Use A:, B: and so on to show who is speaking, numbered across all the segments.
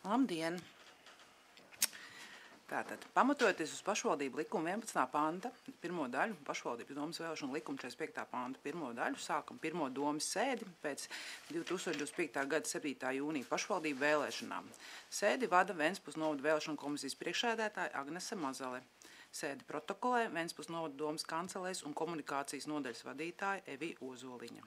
A: Labdien! Tātad, pamatojoties uz pašvaldību likuma 11. panta, pirmo daļu, pašvaldības domas vēlēšanu likuma 45. panta pirmo daļu, sākam pirmo domas sēdi pēc 2025. gada 7. jūnija pašvaldību vēlēšanām. Sēdi vada Ventspils novada vēlēšanu komisijas priekšsēdētāja Agnese Mazale. Sēdi protokolē Ventspils novada domas kancelēs un komunikācijas nodaļas vadītāja Evija Ozoliņa.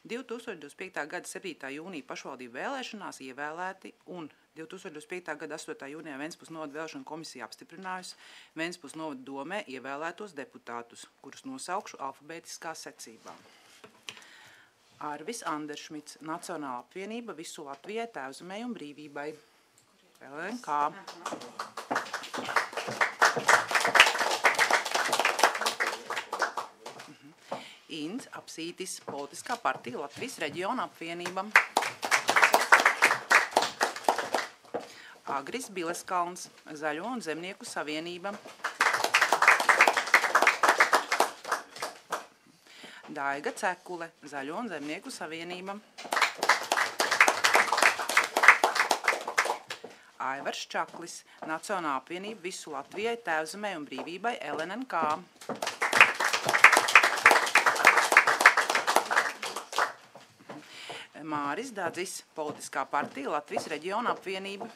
A: 2025. gada 7. jūnija pašvaldību vēlēšanās ievēlēti un 2025. gada 8. jūnijā Ventspils novada vēlēšanu komisija apstiprinājusi Ventspils novada domē ievēlētos deputātus, kurus nosaukšu alfabētiskā secībā. Arvis Anderšmits, Nacionāla apvienība visu Latvijai, Tēvzemei un brīvībai. LNK. Inds Apsītis, politiskā partija Latvijas reģiona apvienība. Agris Bileskalns, Zaļo un zemnieku savienība. Daiga Cekule, Zaļo un zemnieku savienība. Aivars Čaklis, Nacionāla apvienība visu Latvijai, Tēvzemei un brīvībai LNK. Māris Dadzis, politiskā partija Latvijas reģiona apvienība.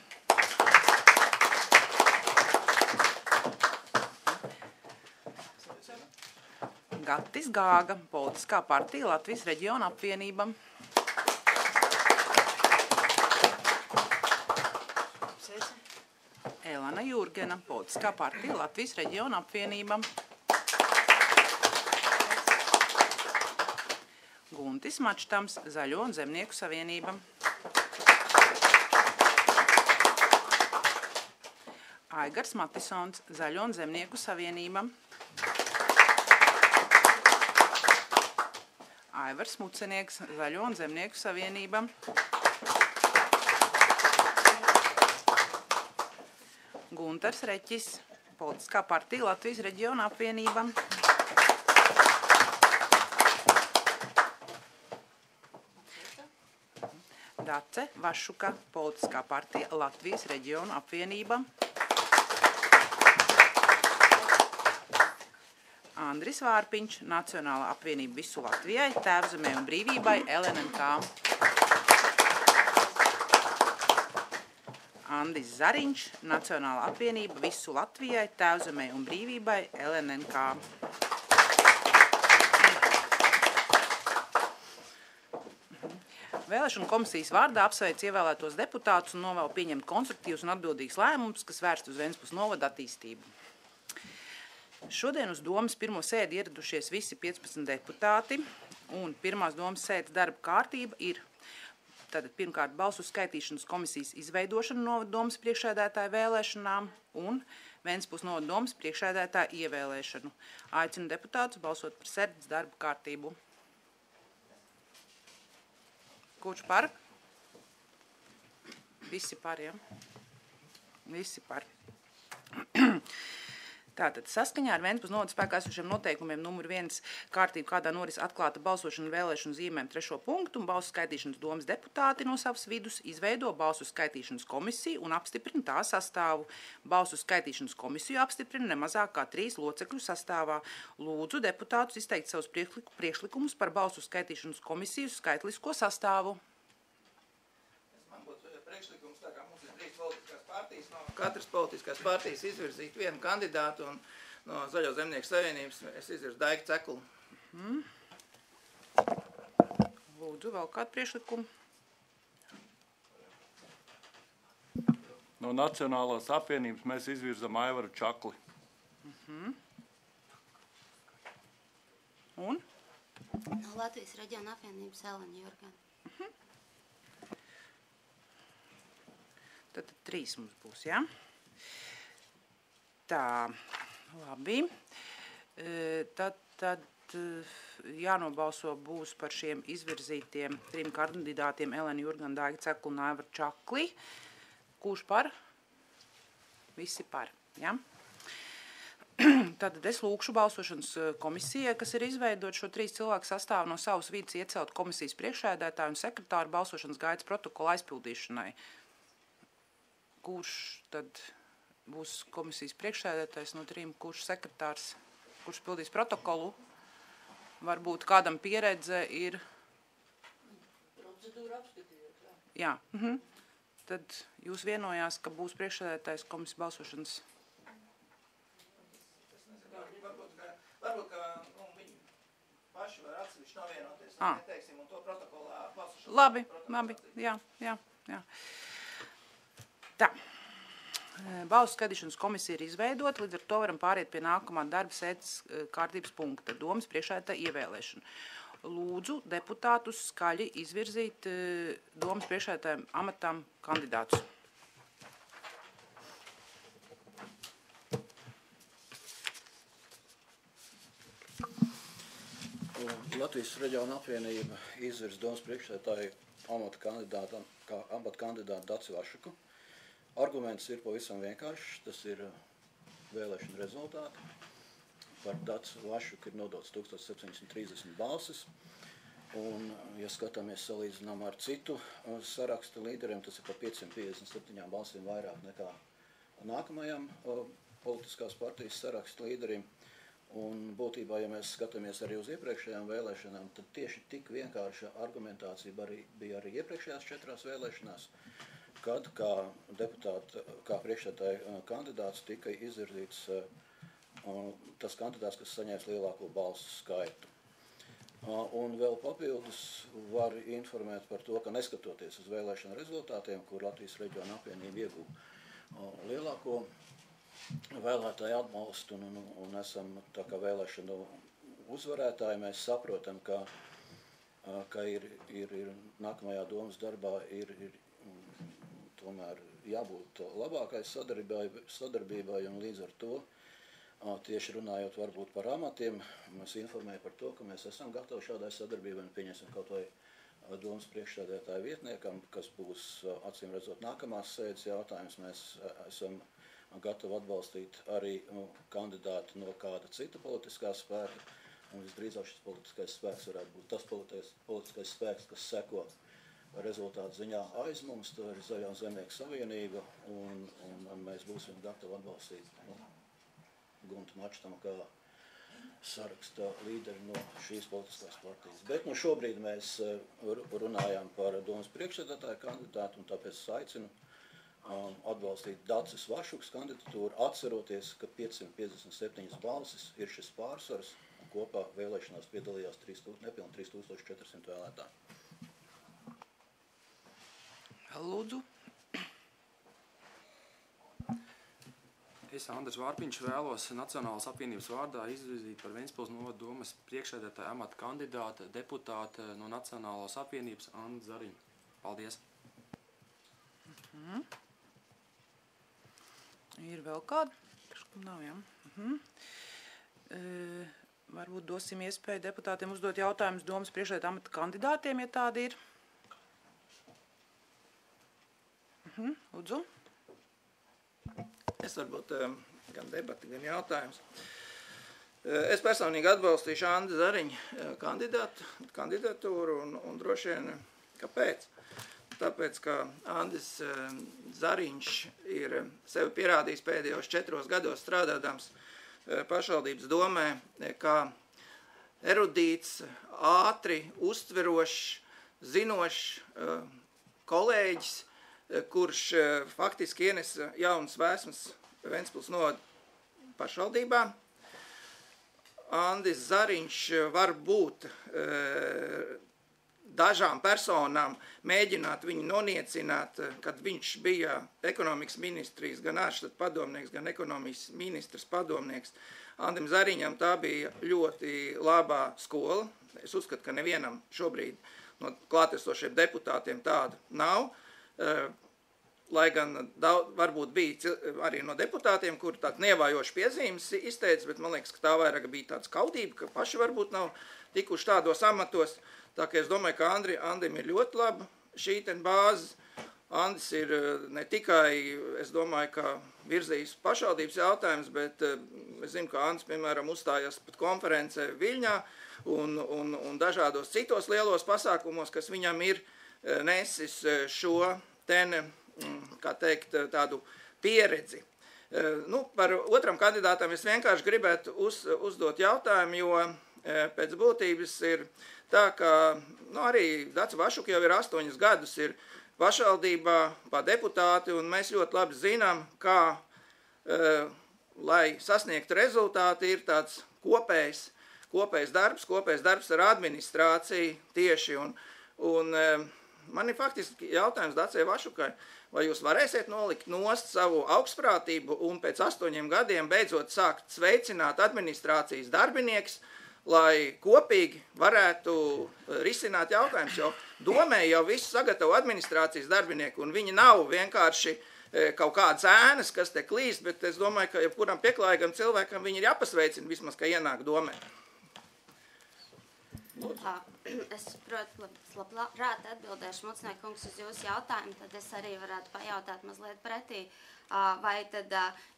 A: Gatis Gāga, politiskā partija Latvijas reģiona apvienība. Elana Jurgena, politiskā partija Latvijas reģiona apvienība. Guntis Mačtams, Zaļo un zemnieku savienība. Aigars Matisons, Zaļo un zemnieku savienība. Aivars Mucenieks, Zaļo un zemnieku savienība. Guntars Reķis, politiskā partija Latvijas reģiona apvienība. Dace Vašuka, politiskā partija Latvijas reģiona apvienība. Andris Vārpiņš, Nacionāla apvienība visu Latvijai, Tēvzemei un brīvībai LNK. Andis Zariņš, Nacionāla apvienība visu Latvijai, Tēvzemei un brīvībai LNK. Vēlēšanu komisijas vārdā apsveic ievēlētos deputātus un novēl pieņemt konstruktīvus un atbildīgus lēmumus, kas vērst uz Ventspils novada attīstību. Šodien uz domas pirmo sēdi ieradušies visi 15 deputāti, un pirmās domas sēdes darba kārtība ir tātad pirmkārt balsu skaitīšanas komisijas izveidošana novada domas priekšsēdētāja vēlēšanām un Ventspils novada domas priekšsēdētāja ievēlēšanu. Aicinu deputātus balsot par sēdes darba kārtību. Kurš par? Visi par, ja? Visi par. Tātad, saskaņā ar Ventspils novada spēkā esošiem noteikumiem numur 1 kārtību, kādā noris atklāta balsošana vēlēšanu zīmēm 3. punktu un balsu skaitīšanas domas deputāti no savas vidus izveido balsu skaitīšanas komisiju un apstiprina tā sastāvu. Balsu skaitīšanas komisiju apstiprina nemazāk kā 3 locekļu sastāvā. Lūdzu deputātus izteikt savus priekšlikumus par balsu skaitīšanas komisiju skaitlisko sastāvu.
B: Man būtu priekšlikums, tā kā mums ir 3 politiskās partijas, no katras politiskās partijas izvirzīt vienu kandidātu, un no Zaļo zemnieku savienības es izvirzu Daigu Cekulu.
A: Lūdzu, vēl kādu priekšlikumu?
C: No Nacionālās apvienības mēs izvirzam Aivaru Čakli.
A: Un?
D: No Latvijas reģiona apvienības Elana Jurgena.
A: Tad 3 mums būs, ja? Tā, labi. Tad jānobalso būs par šiem izvirzītiem 3 kandidātiem Elana Jurgena, Daiga Cekula un Aivaru Čakli. Kurš par? Visi par, ja? Tātad es lūkšu balsošanas komisijai, kas ir izveidot šo 3 cilvēku sastāvu no savas vidas iecelt komisijas priekšsēdētāju un sekretāru balsošanas gaitas protokola aizpildīšanai. kurš tad būs komisijas priekšsēdētājs no 3, kurš sekretārs, kurš pildīs protokolu. Varbūt kādam pieredze ir...
B: Procedūra apskatījot,
A: jā. Tad jūs vienojās, ka būs priekšsēdētājs komisijas balsošanas.
B: Varbūt, ka viņi paši var atsevišķi novienoties un neteiksim, un to protokolā balsošanas.
A: Labi, jā. Tā. Balsu skaitīšanas komisija ir izveidota, līdz ar to varam pāriet pie nākamā darba sēdes kārtības punkta – domas priekšsēdētāja ievēlēšana. Lūdzu deputātus skaļi izvirzīt domas priekšsēdētājiem amatām kandidātus.
E: Latvijas reģiona apvienība izvirz domas priekšsēdētāju amata kandidātu Daci Vašuku. Arguments ir pavisam vienkāršs, tas ir vēlēšana rezultāti. Par Dacu Vašuku ir nodots 1730 balsis, un, ja skatāmies salīdzinām ar citu saraksta līderiem, tas ir par 557 balsīm vairāk nekā nākamajam politiskās partijas saraksta līderim. Un būtībā, ja mēs skatāmies arī uz iepriekšējām vēlēšanām, tad tieši tik vienkārša argumentācija bija arī iepriekšējās 4 vēlēšanās, kad kā priekšsēdētāja kandidāts tika izvirzīts tas kandidāts, kas saņēs lielāko balsu skaitu. Un vēl papildus var informēt par to, ka neskatoties uz vēlēšanu rezultātiem, kur Latvijas reģiona apvienība ieguva lielāko vēlētāju atbalstu un esam tā kā vēlēšanu uzvarētāji, mēs saprotam, ka ir nākamajā domas darbā ir tomēr jābūt labākai sadarbībai, un līdz ar to, tieši runājot varbūt par amatiem, mēs informējam par to, ka mēs esam gatavi šādai sadarbībai un pieņemsim kaut vai domas priekšsēdētāju vietniekam, kas būs, acīm redzot, nākamās sēdes jautājums. Mēs esam gatavi atbalstīt arī kandidātu no kāda cita politiskā spēka, un visdrīzāk šis politiskais spēks varētu būt tas politiskais spēks, kas seko rezultātu ziņā aiz mums, tā ir Zaļā zemnieku savienība, un mēs būsim gatavi atbalstīt Guntu Mačtam kā saraksta līderi no šīs politiskās partijas. Bet šobrīd mēs runājām par domas priekšsēdētāju kandidātu, un tāpēc es aicinu atbalstīt Dacis Vašukas kandidatūru, atceroties, ka 557 balsis ir šis pārsvars, un kopā vēlēšanās piedalījās nepilni 3400 vēlētāji.
A: Lūdzu.
F: Es, Andris Vārpiņš, vēlos Nacionālās apvienības vārdā izvirzīt par Ventspils novada domas priekšsēdētāja amata kandidāta deputāta no Nacionālās apvienības Andu Zariņu. Paldies.
A: Ir vēl kāda? Nav, jā. Varbūt dosim iespēju deputātiem uzdot jautājumus domas priekšsēdētāja amata kandidātiem, ja tādi ir. Lūdzu.
B: Es varbūt gan debati, gan jautājums. Es personīgi atbalstīšu Andu Zariņu kandidatūru un droši vien kāpēc. Tāpēc, ka Andis Zariņš ir sevi pierādījis pēdējos 4 gados strādādams pašvaldības domē, kā erudīts, ātri, uztverošs, zinošs kolēģis, kurš faktiski ienesa jaunas vēsmas Ventspils novada pašvaldībā. Andis Zariņš var būt dažām personām mēģināt viņu noniecināt, kad viņš bija ekonomikas ministrijas gan ārštata padomnieks, gan ekonomikas ministrs padomnieks. Andim Zariņam tā bija ļoti labā skola. Es uzskatu, ka nevienam šobrīd no klātesošiem deputātiem tāda nav. Lai gan varbūt bija arī no deputātiem, kuri tādu nievājošu piezīmes izteica, bet man liekas, ka tā vairāk bija tāds kaudība, ka paši varbūt nav tikuši tādos amatos. Tā kā es domāju, ka Andim ir ļoti laba šī bāze. Andis ir ne tikai, es domāju, ka virzījis pašvaldības jautājums, bet es zinu, ka Andis, piemēram, uzstājās pat konferencē Viļņā un dažādos citos lielos pasākumos, kas viņam ir nesis šo kā teikt, tādu pieredzi. Par otram kandidātam es vienkārši gribētu uzdot jautājumu, jo pēc būtības ir tā, ka arī Dace Vašuka jau ir 8 gadus ir pašvaldībā pa deputāti, un mēs ļoti labi zinām, kā, lai sasniegtu rezultāti, ir tāds kopējs darbs ar administrāciju tieši, un man ir faktiski jautājums Dacei Vašukai, vai jūs varēsiet nolikt nost savu augstprātību un pēc 8 gadiem beidzot sākt sveicināt administrācijas darbinieks, lai kopīgi varētu risināt jautājumus, jo domē jau visu sagatavo administrācijas darbinieki, un viņi nav vienkārši kaut kādas ēnas, kas te klīst, bet es domāju, ka jebkuram pieklājīgam cilvēkam viņi ir jāpasveicina vismaz, ka ienāk domē.
D: Es, protams, labprāt atbildēšu, Mucnieku kungs, uz jūsu jautājumu, tad es arī varētu pajautāt mazliet pretī, vai tad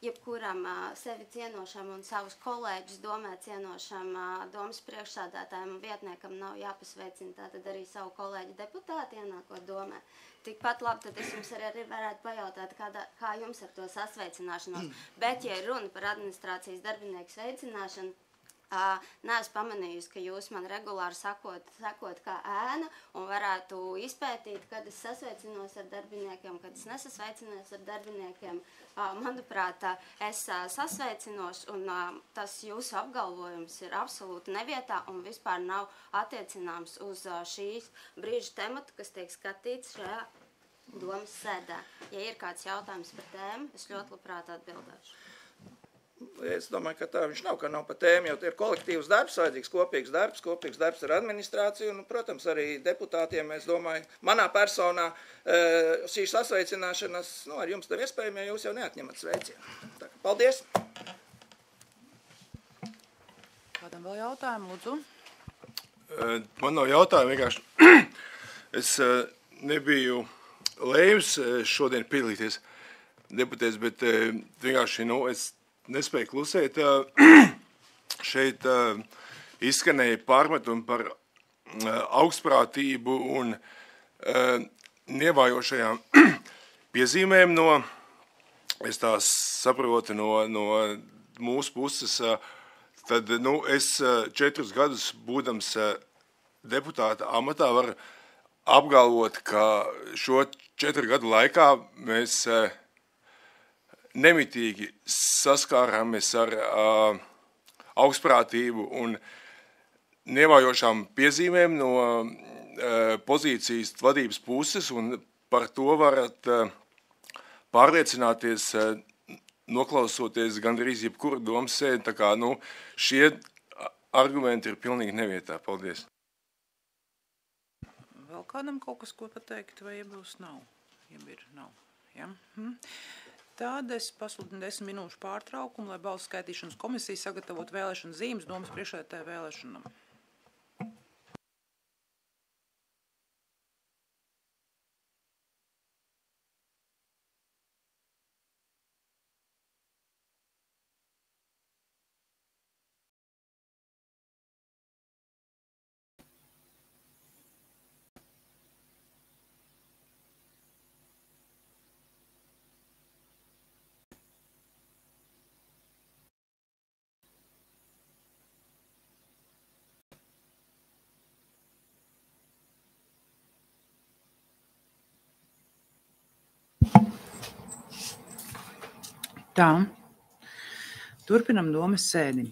D: jebkuram sevi cienošam un savus kolēģus domē cienošam domas priekšsādātājiem un vietniekam nav jāpasveicina, tātad arī savu kolēģu deputāti ienākot domē. Tikpat labi, tad es jums arī varētu pajautāt, kā jums ar to sasveicināšanos. Bet, ja runa par administrācijas darbinieku sveicināšanu, neesmu pamanījusi, ka jūs man regulāri sakot kā ēna un varētu izpētīt, kad es sasveicinos ar darbiniekiem, kad es nesasveicinos ar darbiniekiem. Manuprāt, es sasveicinos, un tas jūsu apgalvojums ir absolūti nevietā un vispār nav attiecināms uz šīs brīža tematu, kas tiek skatīts šajā domas sēdē. Ja ir kāds jautājums par tēmu, es ļoti labprāt atbildēšu.
B: Es domāju, ka tā viņš nav pa tēmu, jo ir kolektīvs darbs, vajadzīgs kopīgs darbs ar administrāciju, un, protams, arī deputātiem, es domāju, manā personā šī sasveicināšanas, ar jums tev iespējami, ja jūs jau neatņemat sveicienu. Tā, paldies!
A: Kādam vēl jautājumu, lūdzu?
G: Man nav jautājumu, vienkārši es nebiju lēms šodien piedalīties deputēs, bet vienkārši, es nespēju klusēt. Šeit izskanēja pārmetumi par augstprātību un nievājošajām piezīmēm es tās saprotu, no mūsu puses. Tad, es 4 gadus būdams deputāta amatā varu apgalvot, ka šo 4 gadu laikā mēs nemitīgi saskārāmies ar augstprātību un nievājošām piezīmēm no pozīcijas vadības puses, un par to varat pārliecināties, noklausoties gandrīz jebkuru domas sēdi. Tā kā, šie argumenti ir pilnīgi nevietā. Paldies.
A: Vēl kādam kaut kas, ko pateikt, vai iebilst nav? Nav. Ja? Tad es pasludinu 10 minūšu pārtraukumu, lai balsu skaitīšanas komisija sagatavotu vēlēšanu zīmes domas priekšsēdētāja vēlēšanām. Tā, turpinam domas sēdi.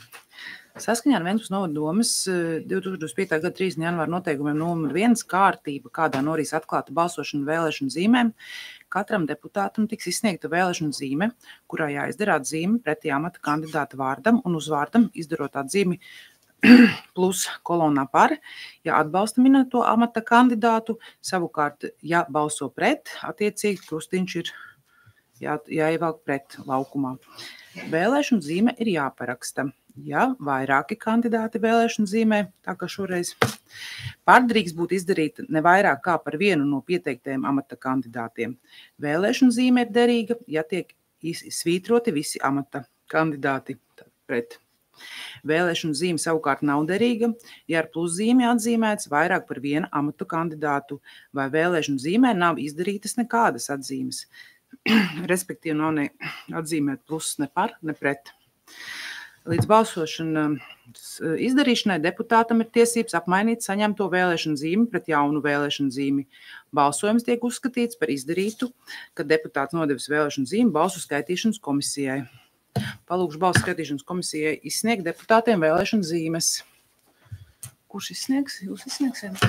A: Saskaņā ar Ventspils novada domas 2005. gada 30. janvāra noteikumiem numur 1 kārtība, kādā norīs atklāta balsošana vēlēšanu zīmēm, katram deputātam tiks izsniegta vēlēšanu zīme, kurā jāizdara atzīme pretī amata kandidāta vārdam un uzvārdam, izdarot atzīmi plus kolonā par, ja atbalsta minēto amata kandidātu, savukārt, ja balso pret, attiecīgi krustiņš ir jāievelk pret laukumā. Vēlēšanu zīme ir jāparaksta. Ja vairāki kandidāti vēlēšanu zīmē, tā kā šoreiz, pārdrīkst būt izdarīta ne vairāk kā par vienu no pieteiktajiem amata kandidātiem. Vēlēšanu zīme ir derīga, ja tiek svītroti visi amata kandidāti pret. Vēlēšanu zīme savukārt nav derīga, ja ar pluszīmi atzīmēts vairāk par vienu amatu kandidātu, vai vēlēšanu zīmē nav izdarītas nekādas atzīmes. Respektīvi nav ne atzīmēt plusus ne par, ne pret. Līdz balsošanas izdarīšanai deputātam ir tiesības apmainīt saņemto vēlēšanu zīmi pret jaunu vēlēšanu zīmi. Balsojums tiek uzskatīts par izdarītu, kad deputāts nodevis vēlēšanu zīmi balsu skaitīšanas komisijai. Palūkšu balsu skaitīšanas komisijai izsniegt deputātiem vēlēšanu zīmes. Kurš izsniegs? Jūs izsniegsiet?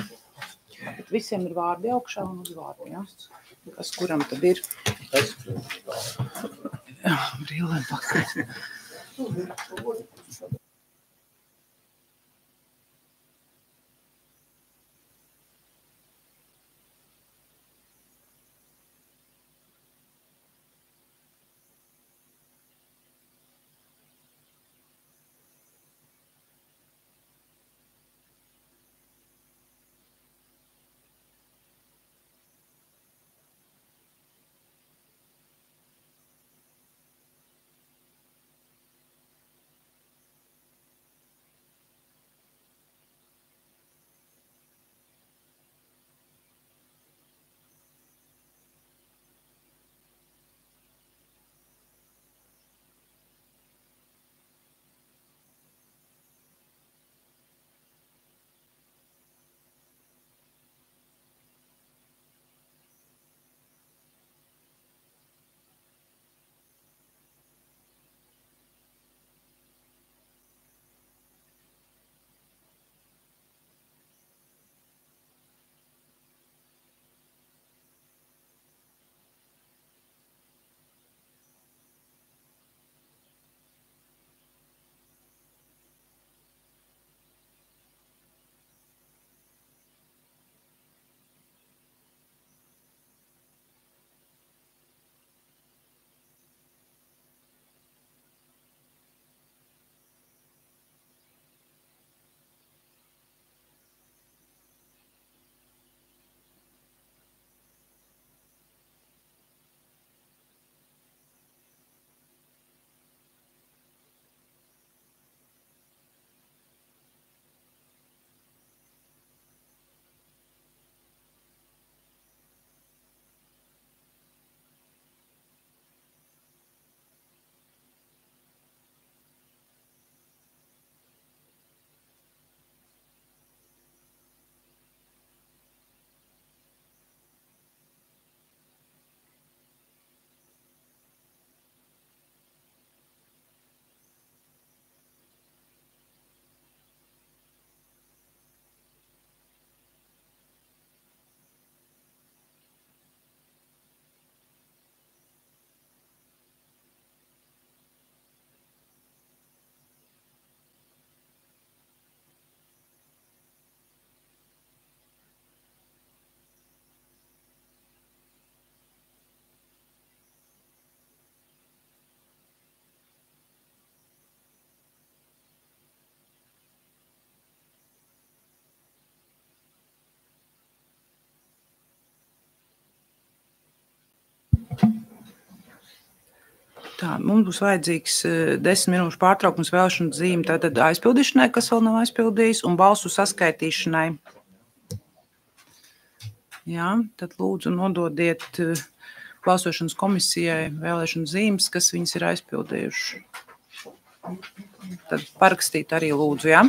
A: Bet visiem ir vārdi augšā un uz vārdu, jā? Kas kuram tad ir? Jā, brīlēm pakaļ. Tā, mums būs vajadzīgs 10 minūšu pārtraukums vēlēšanu zīme tātad aizpildīšanai, kas vēl nav aizpildījis, un balsu saskaitīšanai. Jā, tad lūdzu nododiet balsošanas komisijai vēlēšanu zīmes, kas viņas ir aizpildījuši. Tad parakstīt arī lūdzu, jā?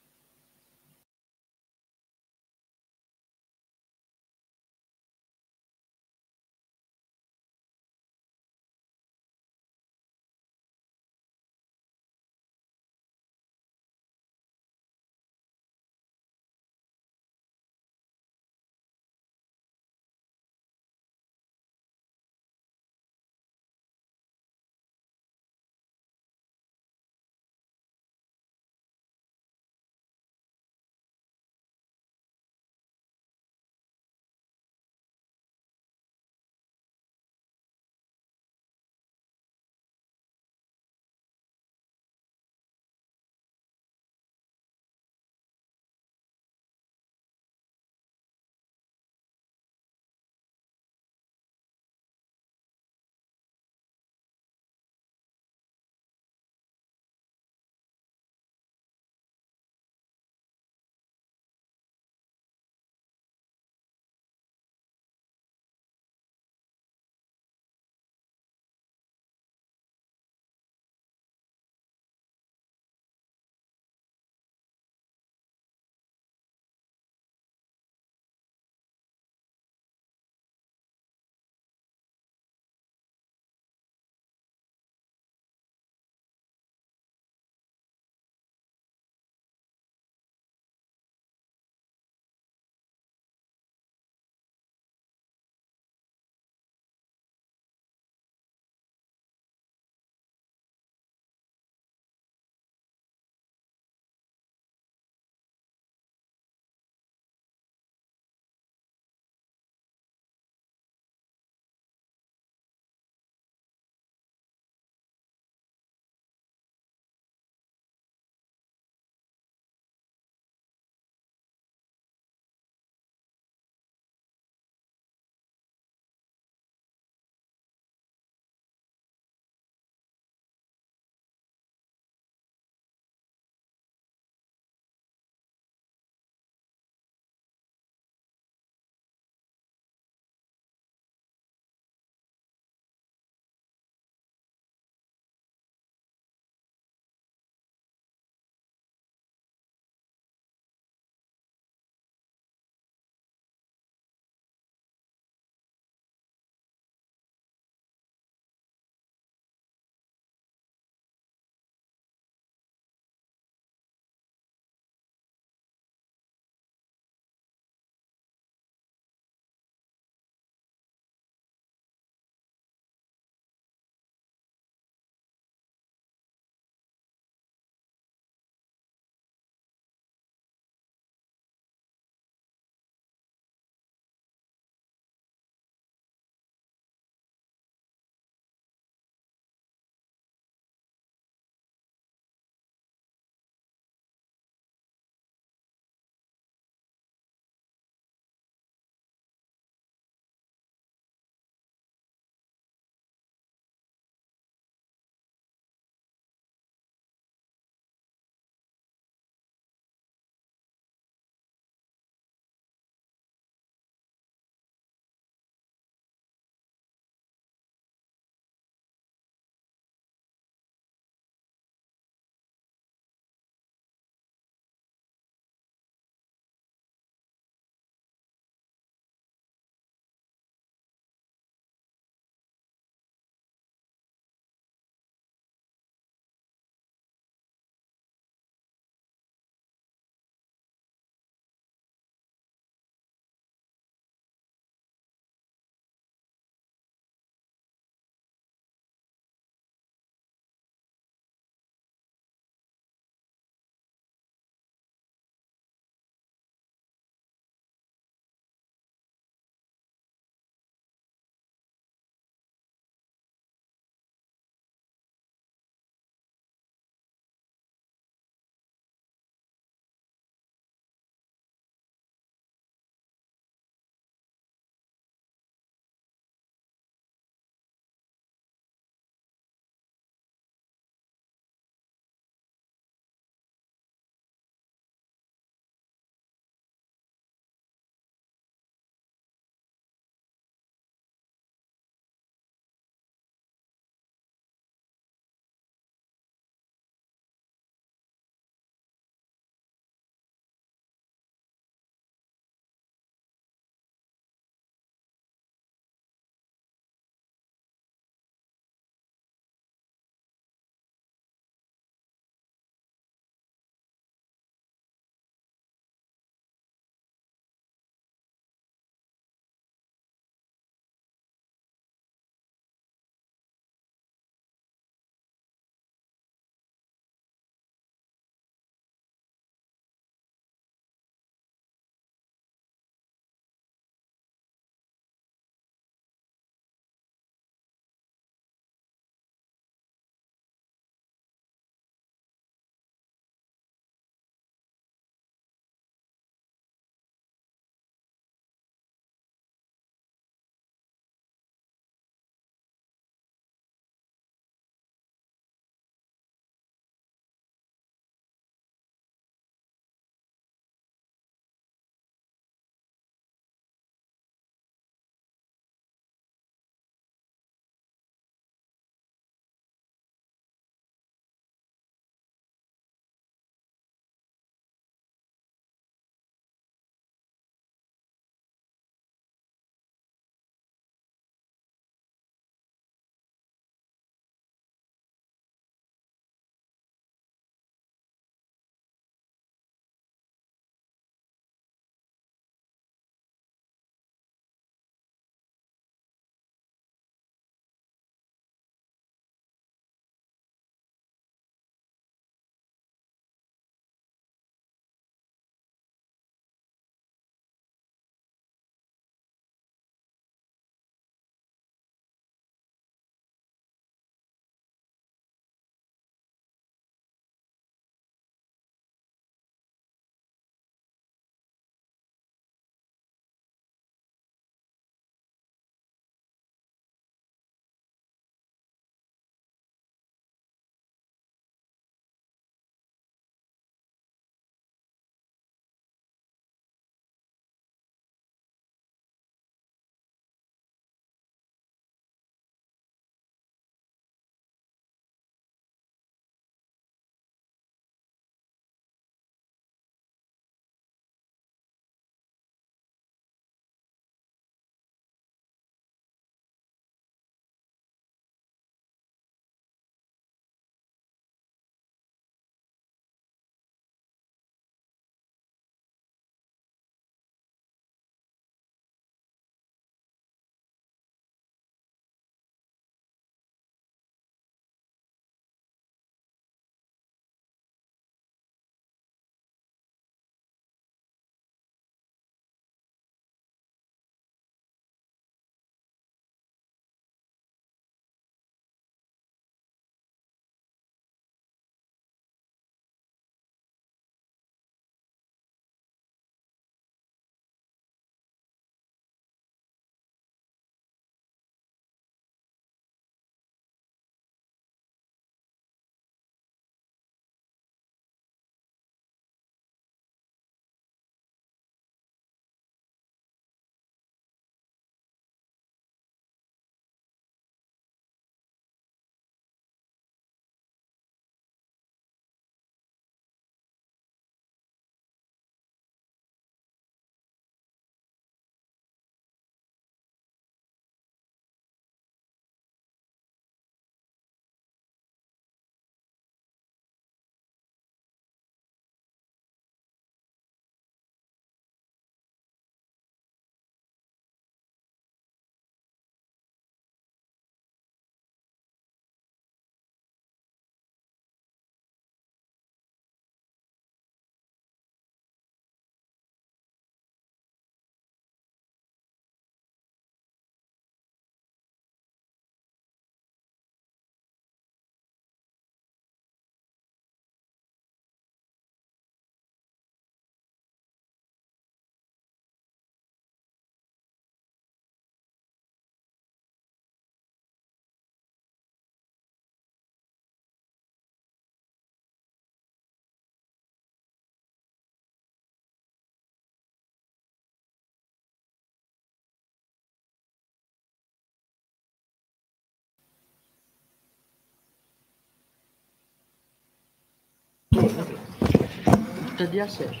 H: Tad jāsēž.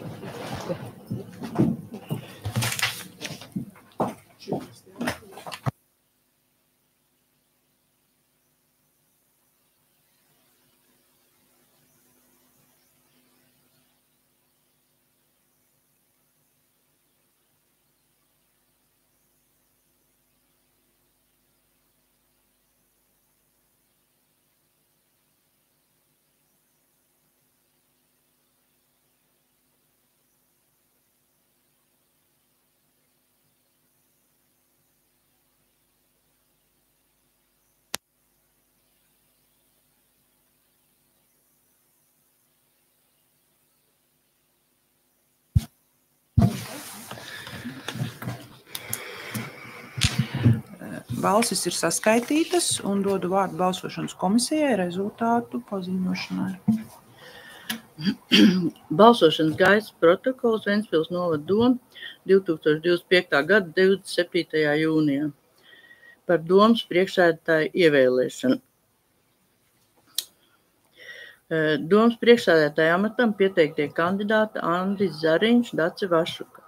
A: Balsis ir saskaitītas un dodu vārdu balsošanas komisijai rezultātu paziņošanai.
H: Balsošanas gaisa protokols Ventspils novada doma 2025. gada 27. jūnijā par domas priekšsēdētāju ievēlēšanu. Domas priekšsēdētāja amatam pieteiktie kandidāti Andris Zariņš, Dace Vašuka.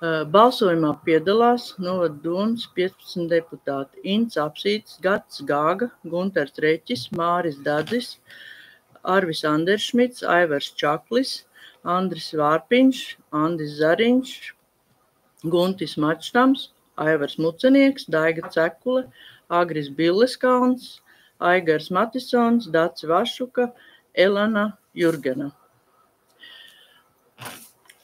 H: Balsojumā piedalās novada domas 15 deputāti Ints Apsītis, Gats Gāga, Gunters Reķis, Māris Dadzis, Arvis Anderšmits, Aivars Čaklis, Andris Vārpiņš, Andis Zariņš, Guntis Mačtams, Aivars Mucenieks, Daiga Cekule, Agris Billeskalns, Aigars Matisons, Dace Vašuka, Elena Jurgena.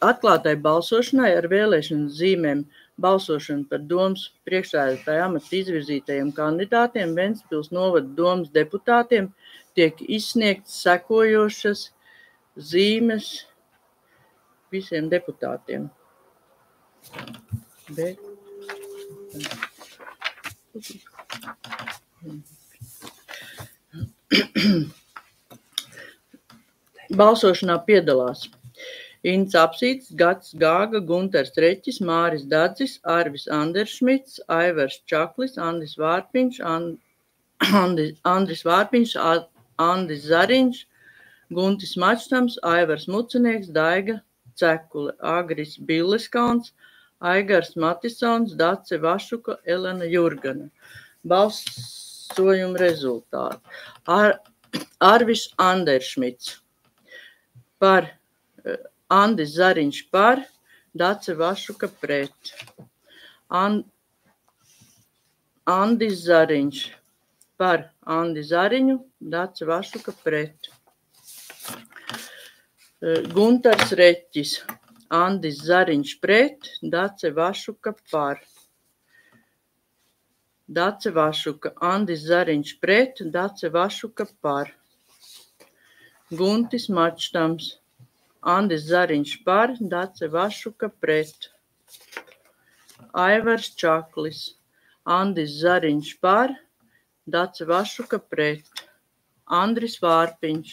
H: Atklātai balsošanai ar vēlēšanas zīmēm balsošanu par domas priekšsēdētāja amata izvirzītajiem kandidātiem Ventspils novada domas deputātiem tiek izsniegtas sekojošas zīmes visiem deputātiem. Balsošanā piedalās Ints Apsītis, Gats Gāga, Gunters Reķis, Māris Dadzis, Arvis Anderšmits, Aivars Čaklis, Andris Vārpiņš, Andis Zariņš, Guntis Mačtams, Aivars Mucenieks, Daiga Cekule, Agris Billeskalns, Aigars Matisons, Dace Vašuka, Elena Jurgena. Balsojuma rezultāti. Arvis Anderšmits par Andis Zariņš par, Dace Vašuka pret. Andis Zariņš par Andi Zariņu, Dace Vašuka pret. Gunters Reķis, Andis Zariņš pret, Dace Vašuka par. Dace Vašuka, Andis Zariņš pret, Dace Vašuka par. Guntis Mačtams, Andis Zariņš par, Dace Vašuka pret. Aivars Čaklis, Andis Zariņš par, Dace Vašuka pret. Andris Vārpiņš,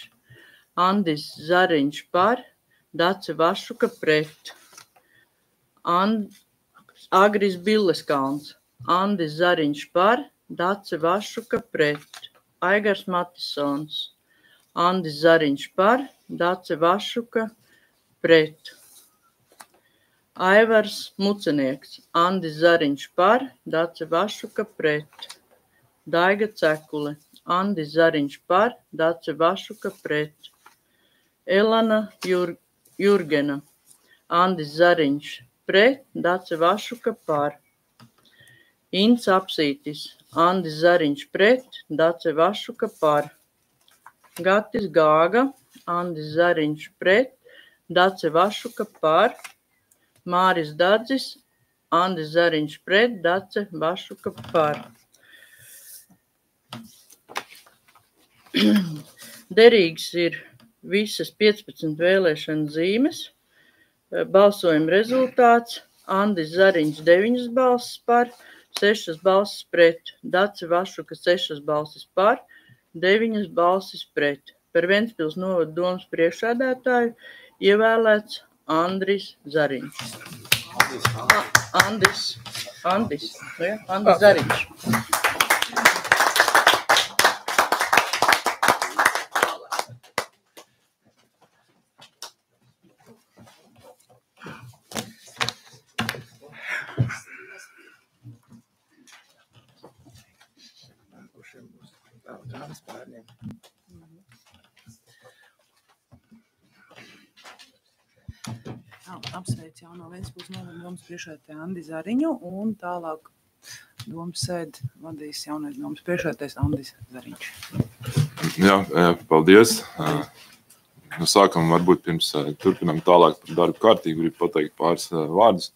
H: Andis Zariņš par, Dace Vašuka pret. Agris Billeskalns, Andis Zariņš par, Dace Vašuka pret. Aigars Matisons, Andis Zariņš par, Dace Vašuka pret. Aivars Mucenieks, Andis Zariņš par, Dace Vašuka pret. Daiga Cekule, Andis Zariņš par, Dace Vašuka pret. Elena Jurgena, Andis Zariņš pret, Dace Vašuka par. Ints Apsītis, Andis Zariņš pret, Dace Vašuka par. Gatis Gāga, Andis Zariņš pret, Dace Vašuka par. Māris Dadzis, Andis Zariņš pret, Dace Vašuka par. Derīgs ir visas 15 vēlēšana zīmes. Balsojuma rezultāts. Andis Zariņš 9 balsis par, 6 balsis pret. Dace Vašuka 6 balsis par, 9 balsis pret. Par Ventspils novada domas priekšsēdētāju ievēlēts Andris Zariņš. Andis Zariņš.
B: Vispārņiem.
A: Apsveic jauno Ventspils novada domas priekšsēdētāju Andi Zariņu un tālāk domas sēdi vadīs jaunais domas priekšsēdētājs Andis Zariņš.
I: Jā, paldies. No sākuma varbūt pirms turpinām tālāk par darbu kārtību, gribu pateikt pāris vārdus.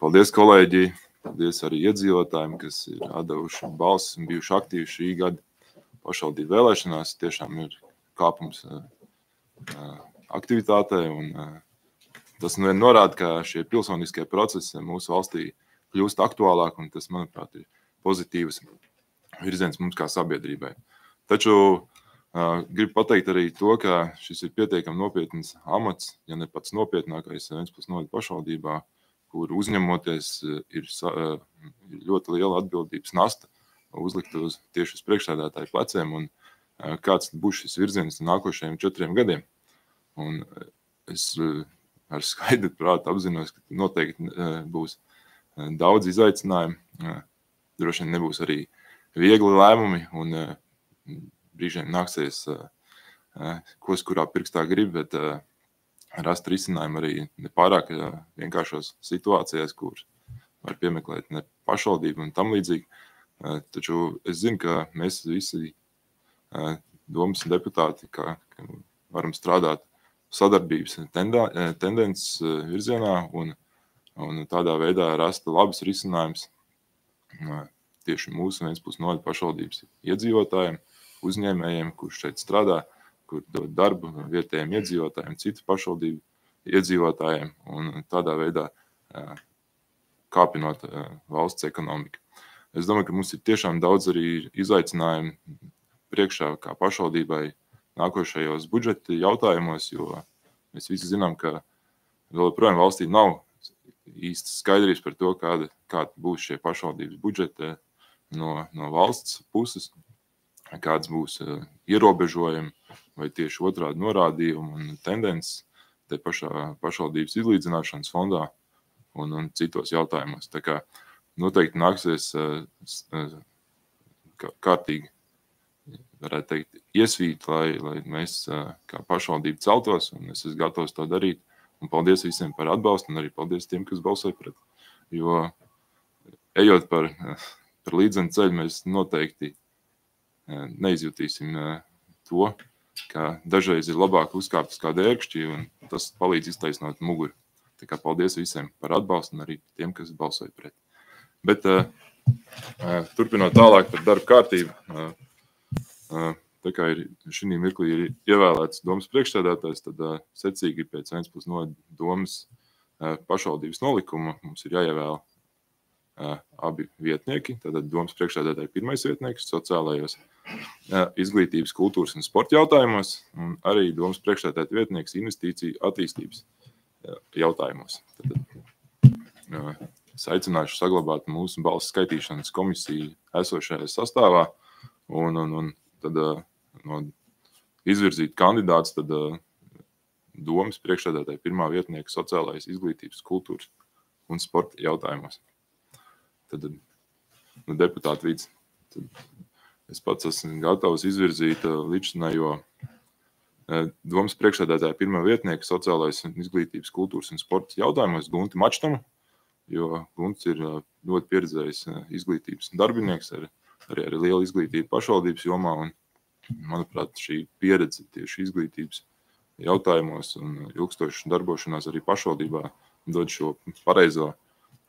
I: Paldies kolēģi, paldies arī iedzīvotājiem, kas ir atdevuši balsis un bijuši aktīvi šī gada pašvaldību vēlēšanās. Tiešām ir kāpums aktivitātē, un tas norāda, ka šie pilsoniskie procesi mūsu valstī kļūst aktuālāk, un tas, manuprāt, ir pozitīvs virziens mums kā sabiedrībai. Taču gribu pateikt arī to, ka šis ir pietiekami nopietns amats, ja ne pats nopietnākais Ventspils novada pašvaldībā, kur uzņemoties ir ļoti liela atbildības nasta uzlikt tieši uz priekšsēdētāju pleciem, un kāds būs šis virziens nākošajiem 4 gadiem. Un es ar skaidru prātu apzinos, ka noteikti būs daudz izaicinājumu, droši vien nebūs arī viegli lēmumi, un brīžiem nāksies kurā pirkstā grib, bet rast risinājumu arī nepārāk vienkāršos situācijās, kur var piemeklēt ne pašvaldību un tam līdzīgi. Taču es zinu, ka mēs visi domas deputāti, ka varam strādāt sadarbības tendences virzienā un tādā veidā rast labus risinājumus tieši mūsu Ventspils novada pašvaldības iedzīvotājiem, uzņēmējiem, kurš šeit strādā, kur dod darbu vietējiem iedzīvotājiem, citu pašvaldību iedzīvotājiem un tādā veidā kāpinot valsts ekonomiku. Es domāju, ka mums ir tiešām daudz arī izaicinājumu priekšā kā pašvaldībai nākošajos budžeta jautājumos, jo mēs visi zinām, ka vēl joprojām valstī nav īsti skaidrības par to, kāda būs šie pašvaldības budžeti no valsts puses, kāds būs ierobežojumi vai tieši otrādi norādījumi un tendences te pašā pašvaldības izlīdzināšanas fondā un citos jautājumos. Tā kā noteikti nāksies kārtīgi, varētu teikt, iesvīt, lai mēs kā pašvaldība celtos, un es esmu gatavs to darīt. Un paldies visiem par atbalstu, un arī paldies tiem, kas balsoja pret. Jo ejot par līdzenu ceļu, mēs noteikti neizjutīsim to, ka dažreiz ir labāk uzkāpt uz kādu ērkšķi, un tas palīdz iztaisnot muguru. Tā kā paldies visiem par atbalstu, un arī tiem, kas balsoja pret. Bet turpinot tālāk par darbu kārtību, tā kā šī mirklī ir ievēlēts domas priekšsēdētājs, tad secīgi pēc Ventspils novada domas pašvaldības nolikuma mums ir jāievēl abi vietnieki. Tātad domas priekšsēdētāja pirmais vietnieks sociālajos izglītības, kultūras un sporta jautājumos, un arī domas priekšsēdētāja vietnieks investīciju attīstības jautājumos. Tad es aicināšu saglabāt mūsu balsu skaitīšanas komisiju esošajā sastāvā un tad izvirzīt kandidāts tad domas priekšsēdētāja pirmā vietnieka sociālais izglītības, kultūras un sporta jautājumos. Tad deputāti vids. Es pats esmu gatavs izvirzīt līdzinējo domas priekšsēdētāja pirmā vietnieka sociālais izglītības, kultūras un sporta jautājumos Gunti Mačtamu, jo Gunts ir ļoti pieredzējis izglītības darbinieks arī liela izglītība pašvaldības jomā, un, manuprāt, šī pieredze tieši izglītības jautājumos un ilgstošas darbošanās arī pašvaldībā dod šo pareizo,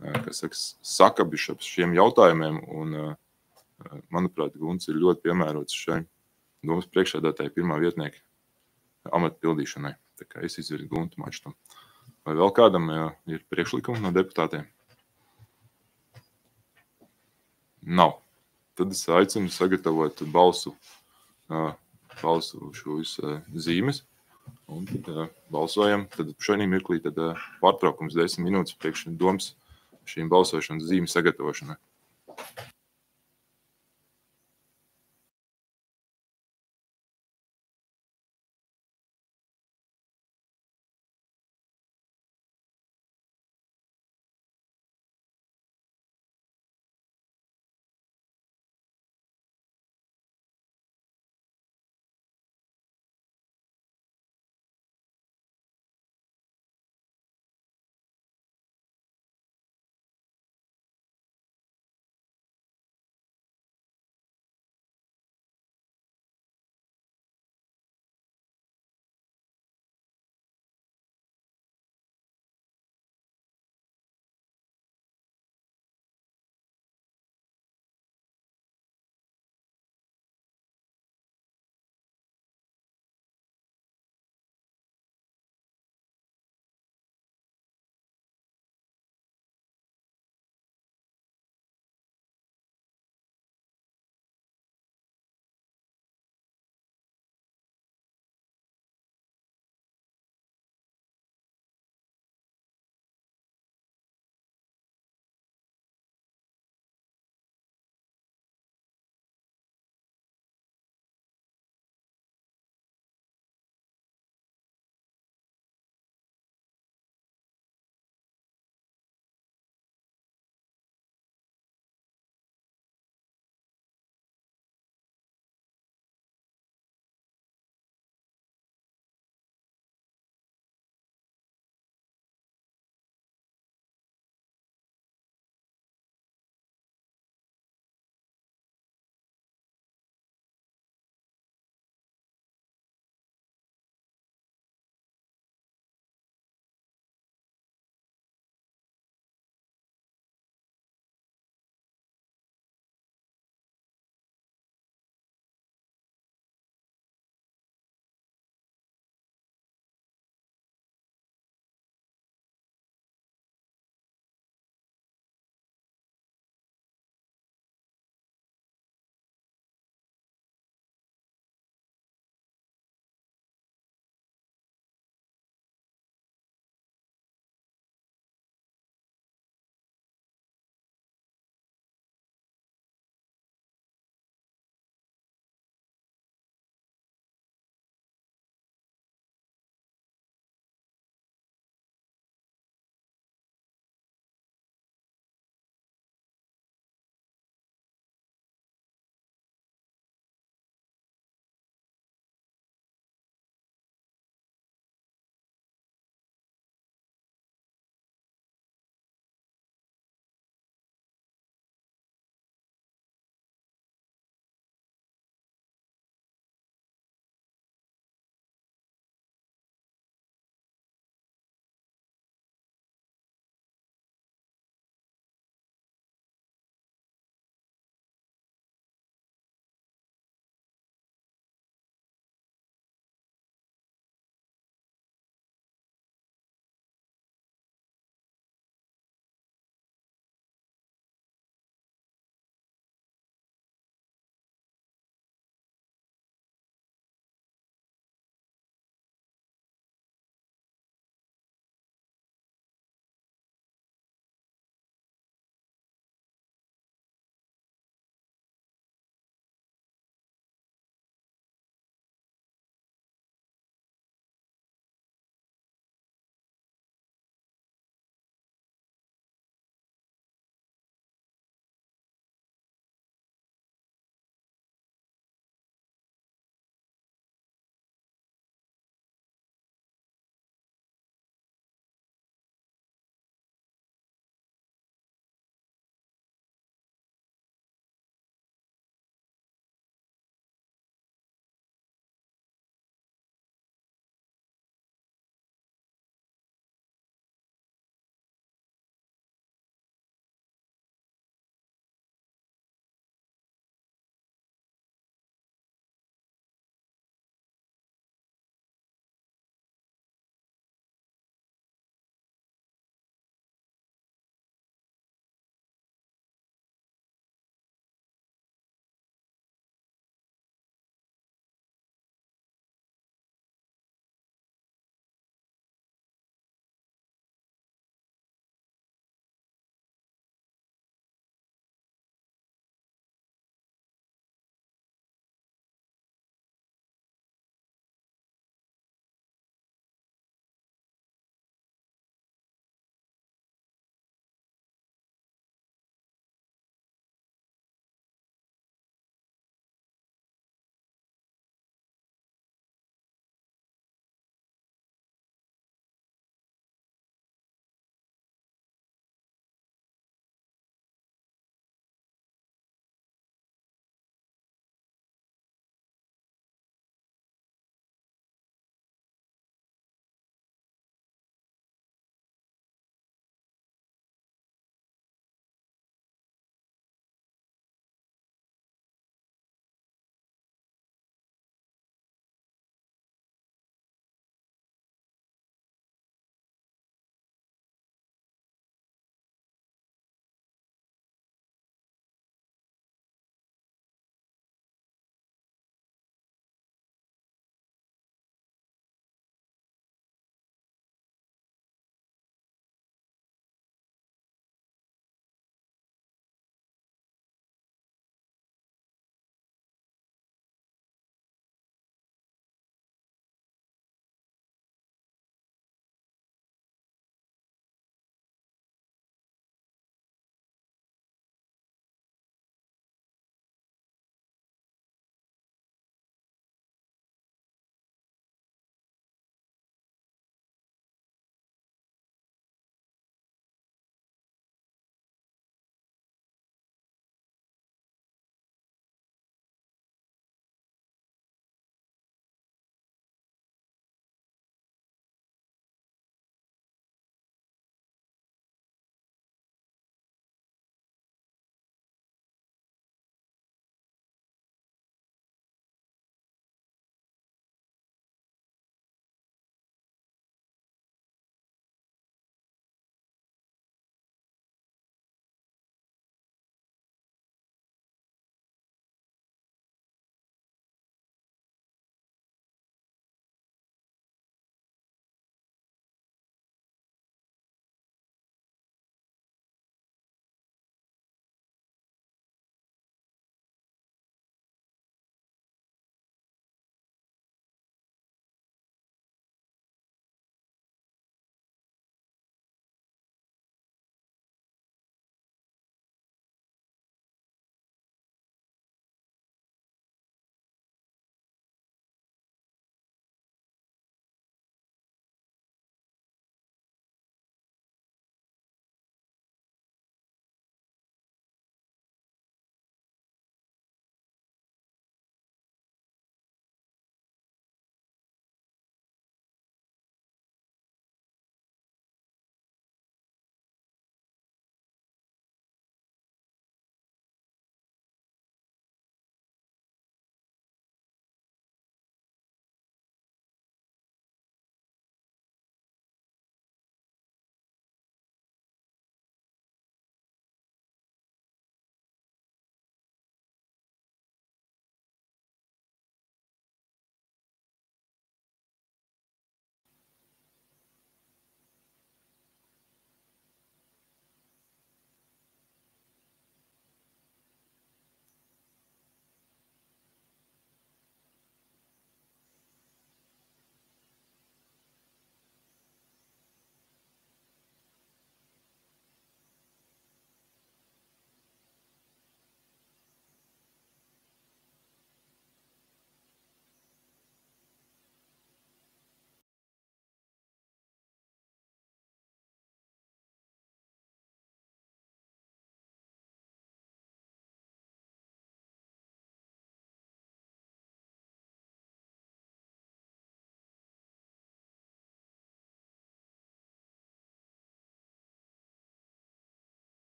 I: kas sakabišu ap šiem jautājumiem, un, manuprāt, Gunts ir ļoti piemērots šai domas priekšsēdētāja pirmā vietnieka amata pildīšanai. Tā kā es izvirzu Guntu Mačtam. Vai vēl kādam ir priekšlikumi no deputātiem? Nav. Tad es aicinu sagatavot balsu šos zīmes, un tad balsojam. Tad šajā mirklī tad pārtraukums 10 minūtes priekš domas šīm balsošanas zīmes sagatavošanai.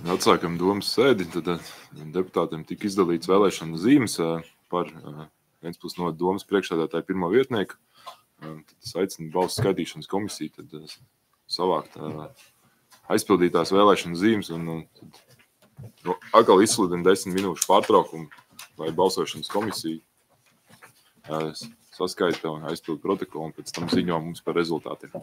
I: Atsākam domas sēdi, tad deputātiem tika izdalīts vēlēšanu zīmes par Ventspils novada domas priekšsēdētāju pirmo vietnieku. Tad es aicinu balsu skaitīšanas komisiju tad savākt aizpildītās vēlēšanu zīmes un tad atkal izsludina 10 minūšu pārtraukumu, lai balsošanas komisija saskaita un aizpild protokolu un pēc tam ziņo mums par rezultātiem.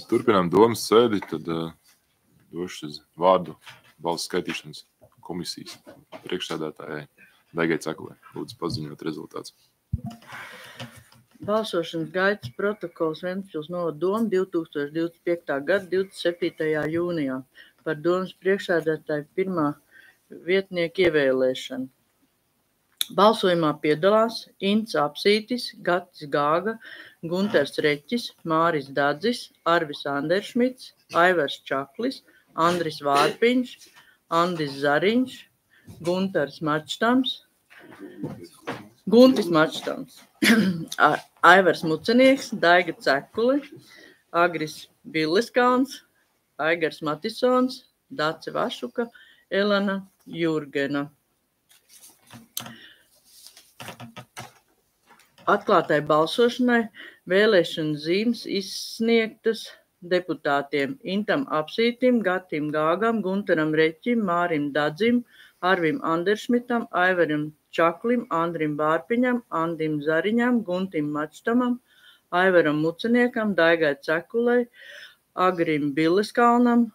I: Turpinām domas sēdi, tad došu vārdu balsu skaitīšanas komisijas priekšsēdētājai Daigai Cekulei. Lūdzu paziņot rezultātus.
H: Balsošanas gaitas protokols Ventspils novada doma 2025. gada 27. jūnijā par domas priekšsēdētāju pirmā vietnieku ievēlēšanu. Balsojumā piedalās Ints Apsītis, Gatis Gāga, Gunters Reķis, Māris Dadzis, Arvis Anderšmits, Aivars Čaklis, Andris Vārpiņš, Andis Zariņš, Guntis Mačtams, Aivars Mucenieks, Daiga Cekule, Agris Billeskalns, Aigars Matisons, Dace Vašuka, Elena Jurgena. Atklātai balsošanai vēlēšanu zīmes izsniegtas deputātiem Intam Apsītim, Gatim Gāgam, Gunteram Reķim, Mārim Dadzim, Arvim Anderšmitam, Aivaram Čaklim, Andrim Vārpiņam, Andim Zariņam, Guntim Mačtamam, Aivaram Muceniekam, Daigai Cekulei, Agrim Billeskalnam,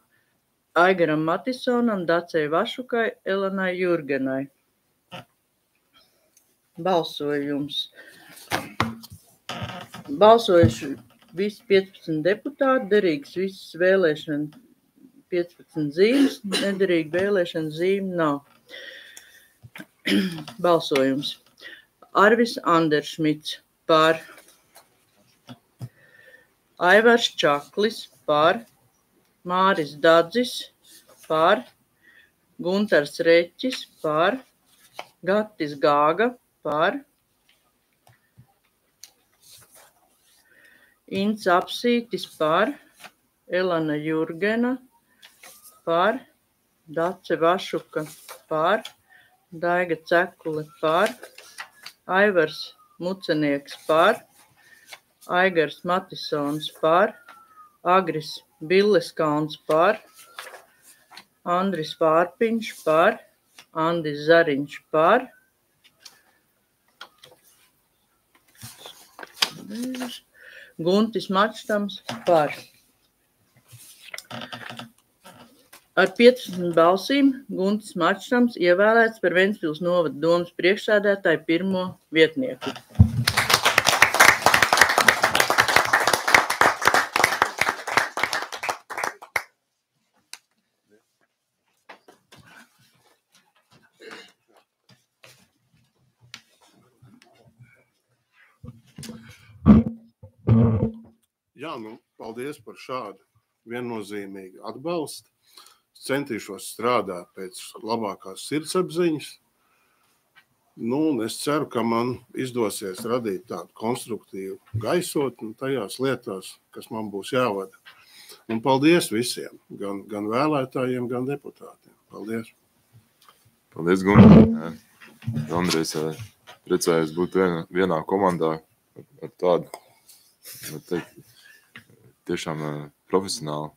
H: Aigaram Matisonam, Dacei Vašukai, Elenai Jurgenai. Balsojums. Balsojuši visi 15 deputāti, derīgs visas vēlēšana 15 zīmes, nederīga vēlēšana zīme nav. Balsojums. Arvis Anderšmits par, Aivars Čaklis par, Māris Dadzis par, Gunters Reķis par, Gatis Gāga par, Ints Apsītis par, Elena Jurgena par, Dace Vašuka par, Daiga Cekule par, Aivars Mucenieks par, Aigars Matisons par, Agris Billeskalns par, Andris Vārpiņš par, Andis Zariņš par, Guntis Mačtams par. Ar 15 balsīm Guntis Mačtams ievēlēts par Ventspils novada domas priekšsēdētāju pirmo vietnieku.
J: Jā, paldies par šādu viennozīmīgu atbalstu. Es centīšos strādāt pēc labākās sirdsapziņas. Un es ceru, ka man izdosies radīt tādu konstruktīvu gaisotni tajās lietās, kas man būs jāvada. Un paldies visiem, gan vēlētājiem, gan deputātiem. Paldies.
I: Paldies, Gunter. Andrejs priecājos būt vienā komandā ar tādu, tiešām profesionālu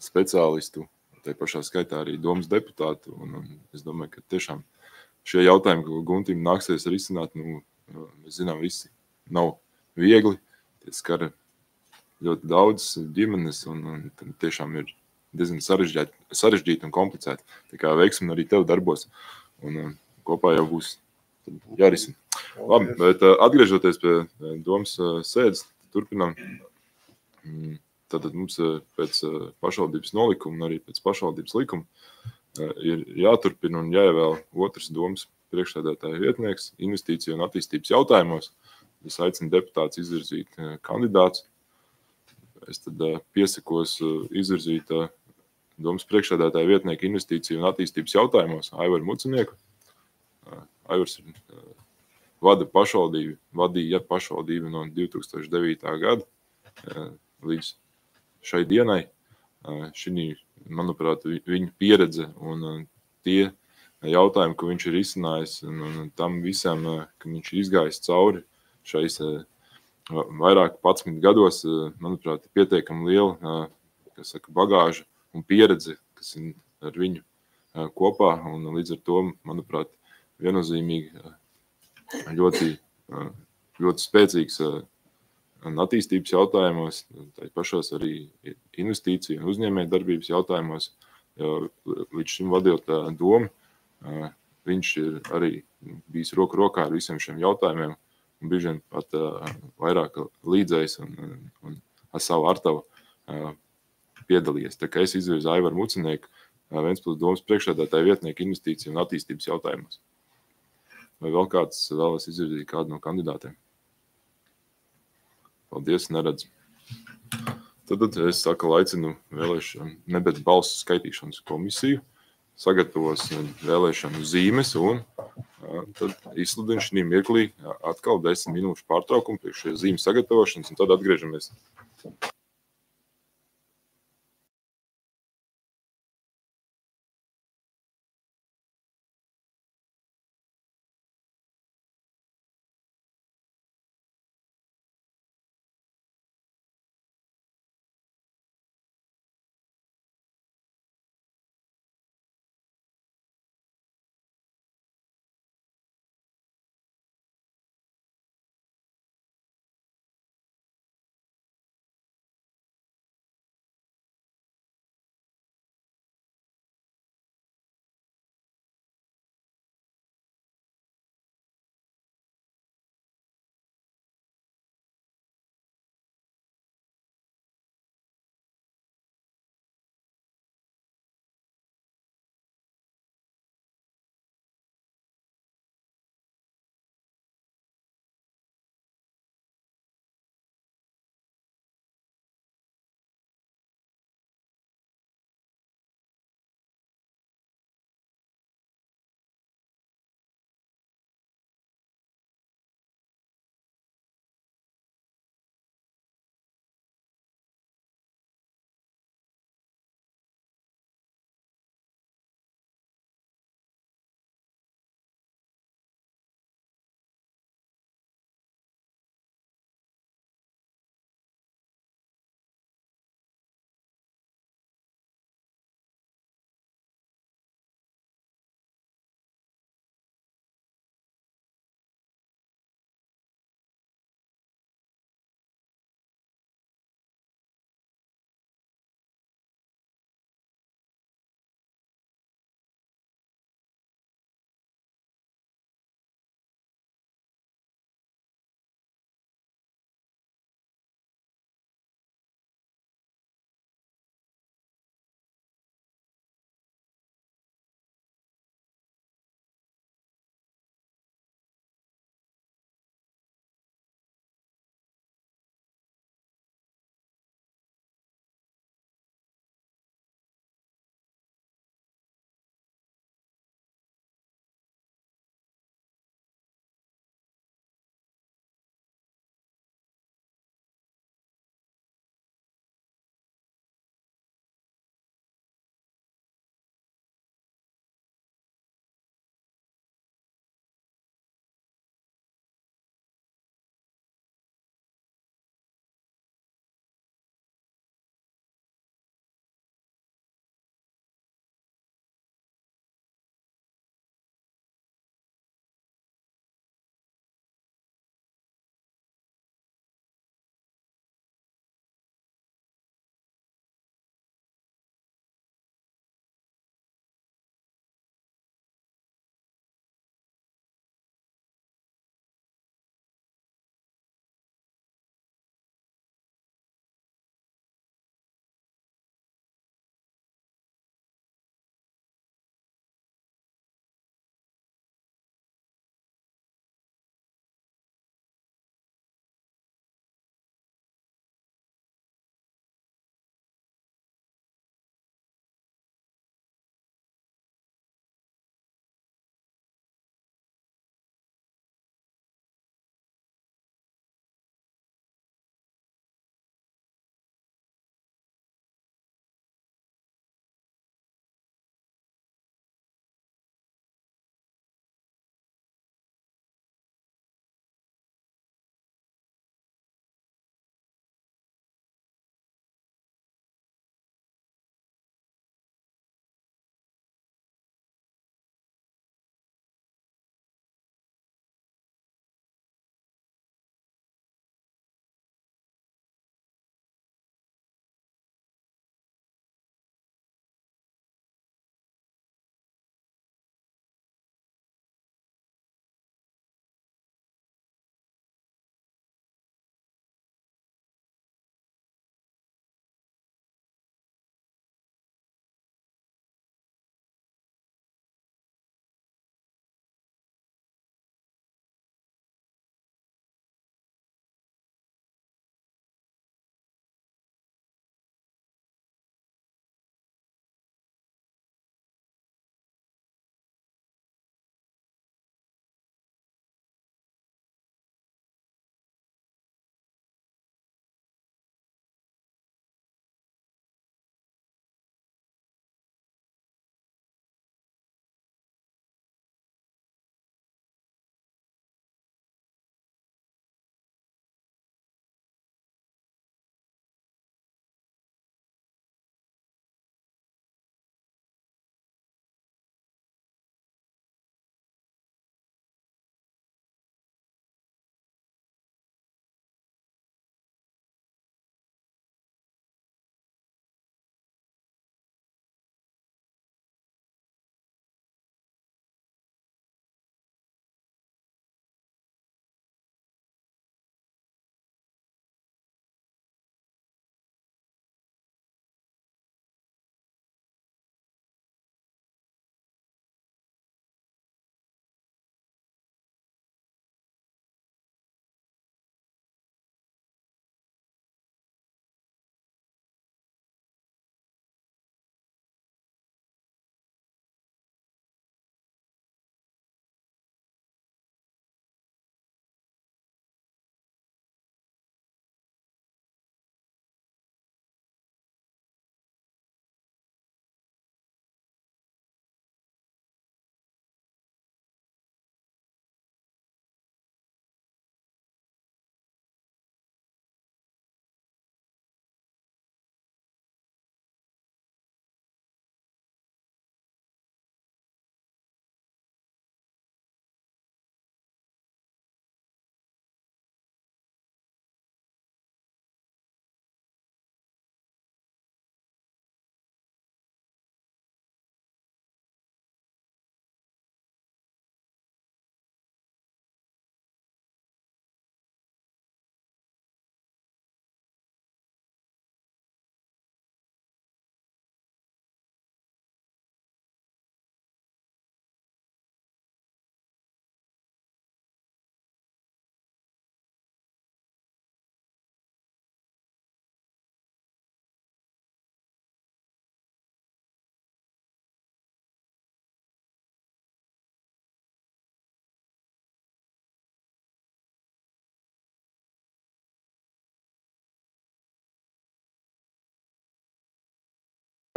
I: speciālistu, tai pašā skaitā arī domas deputātu. Un es domāju, ka tiešām šie jautājumi, ko Guntim nāksies risināt, mēs zinām visi, nav viegli. Tie skar ļoti daudz ģimenes un tiešām ir diezgan sarežģīti un komplicēti. Tā kā veiksim arī tev darbos un kopā jau būs jārisina. Labi, bet atgriežoties pie domas sēdes, turpinām. Tātad mums pēc pašvaldības nolikuma un arī pēc pašvaldības likuma ir jāturpina un jāievēl otrs domas priekšsēdētāja vietnieks investīciju un attīstības jautājumos. Es aicinu deputātus izvirzīt kandidātus. Es tad piesakos izvirzīt domas priekšsēdētāja vietnieku investīciju un attīstības jautājumos Aivaru Mucenieku. Aivars vadīja pašvaldību no 2009. gada līdz šai dienai. Šī, manuprāt, viņa pieredze un tie jautājumi, ko viņš ir izcinājis un tam visam, ka viņš ir izgājis cauri šais vairāk 11 gados, manuprāt, pietiekami liela, bagāža un pieredze, kas ir ar viņu kopā. Un līdz ar to, manuprāt, viennozīmīgi ļoti ļoti spēcīgs un attīstības jautājumos, tā pašos arī investīciju un uzņēmēju darbības jautājumos, jo līdz šim vadot domu, viņš ir arī bijis roku rokā ar visiem šiem jautājumiem, un bieži vien pat vairāk līdzējis un ar savu artavu piedalījies. Tā kā es izvirzu Aivaru Mucinieku, Ventspils domas priekšsēdētāja vietnieku investīciju un attīstības jautājumos. Vai vēl kāds vēlas izvirzīt kādu no kandidātiem? Paldies, neredzu. Tad es aicinu vēlēšanu, nebet balsu skaitīšanas komisiju, sagatavos vēlēšanu zīmes un tad izsludinu šī mirklī atkal 10 minūšu pārtraukumu priekš šie zīmes sagatavošanas un tad atgriežamies.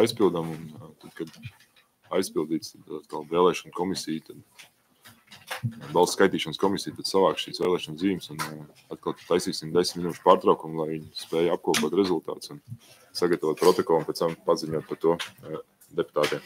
I: aizpildām, un tad, kad aizpildīts, tad atkal vēlēšana komisija, tad balsu skaitīšanas komisija, tad savāks šīs vēlēšana zīmes, un atkal taisīsim 10 minūšu pārtraukumu, lai viņi spēja apkopot rezultātus un sagatavot protokolu, un pēc tam paziņot par to deputātiem.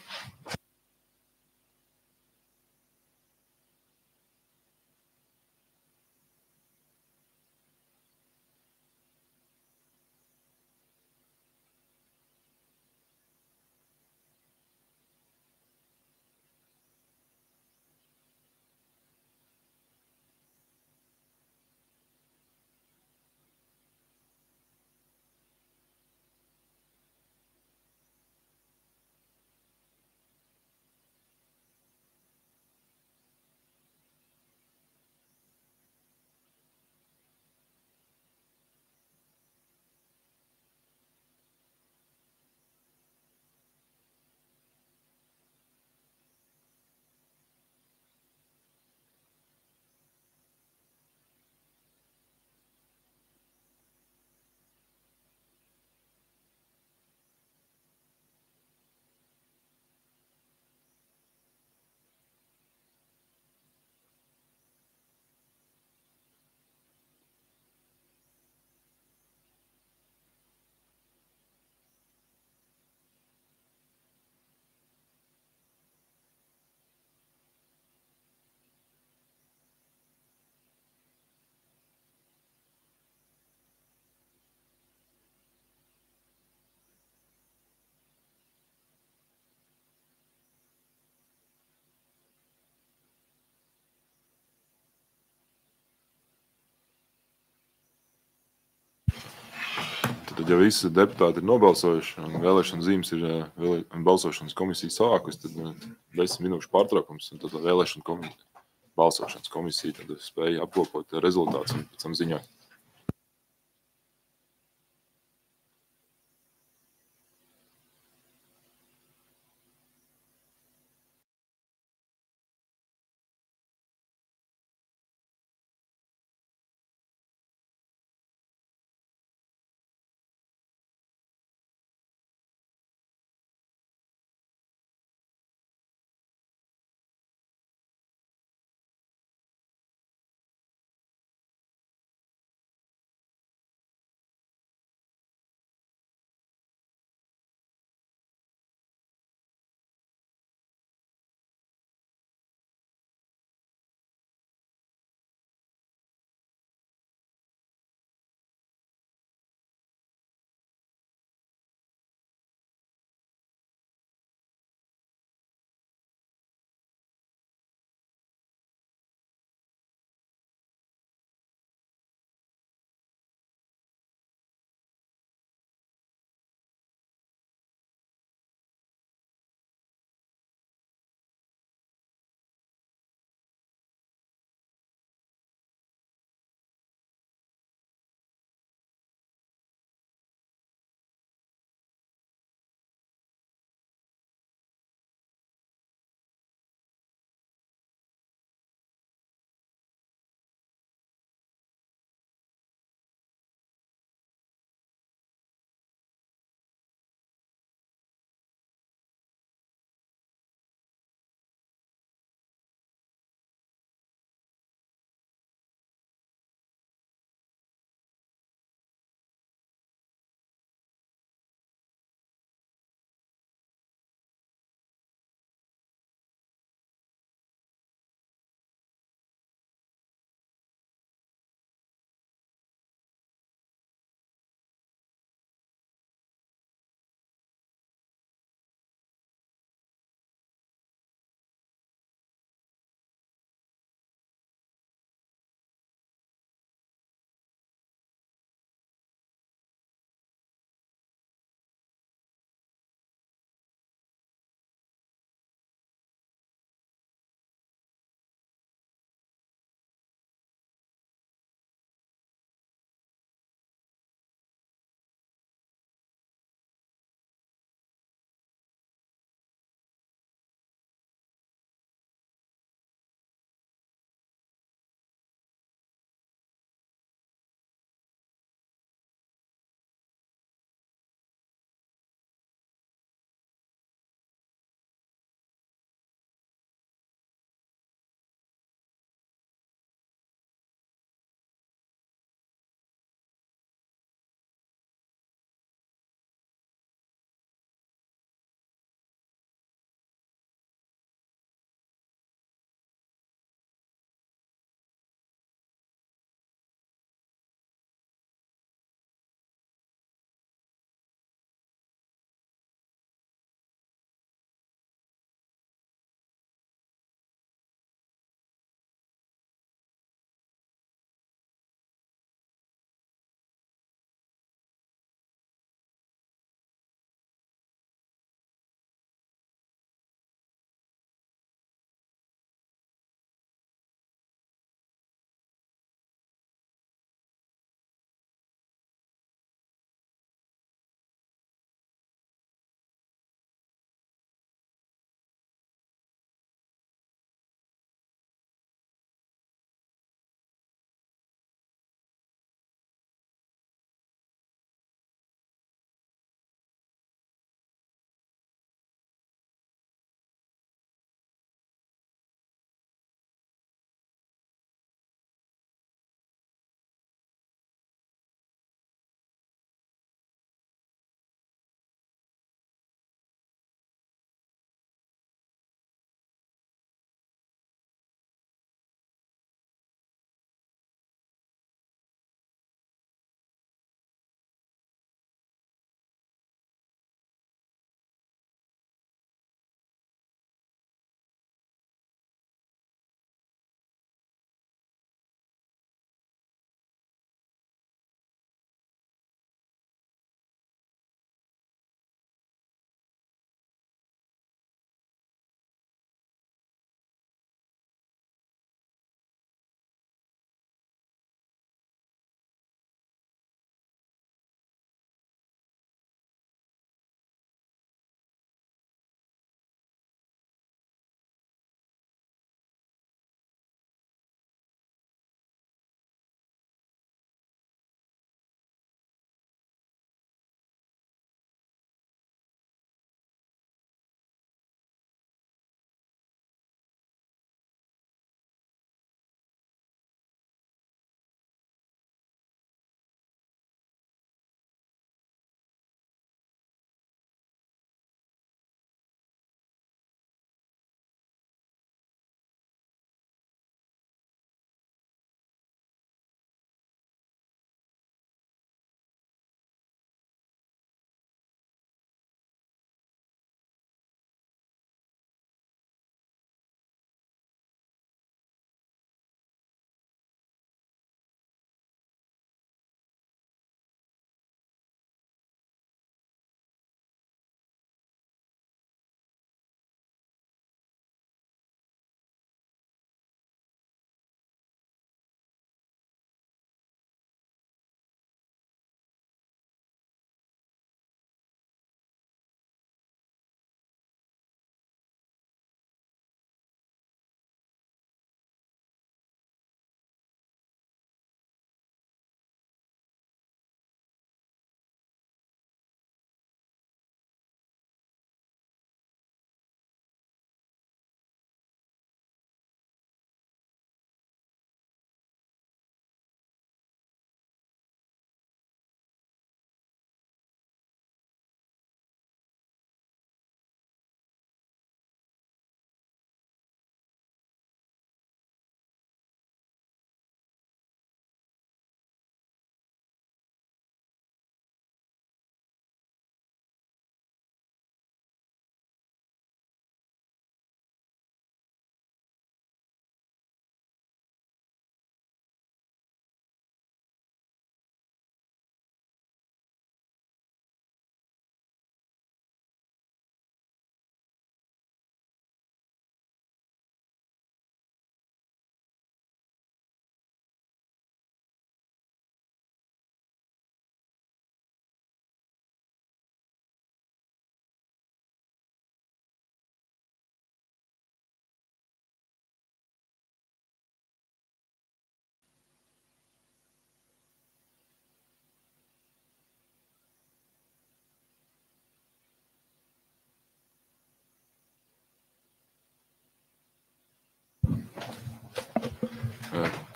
I: Tad, ja visi deputāti ir nobalsojuši un vēlēšana zīmes ir balsošanas komisija savākusi, tad 10 minūšu pārtraukums, un tad balsošanas komisija tad spēja apkopot rezultātus un pēc tam ziņot.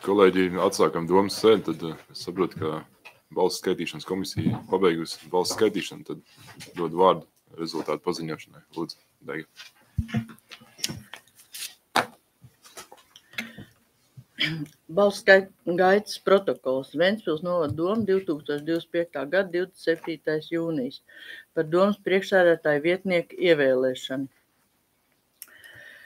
I: kolēģi, atsākam domas sēdi, tad es saprotu, ka balsu skaitīšanas komisija pabeigusi balsu skaitīšanu, tad dod vārdu rezultātu paziņošanai. Lūdzu, Daiga.
H: Balss gaitas protokols Ventspils novada doma 2025. gada 27. jūnijas par domas priekšsēdētāju vietnieku ievēlēšanu.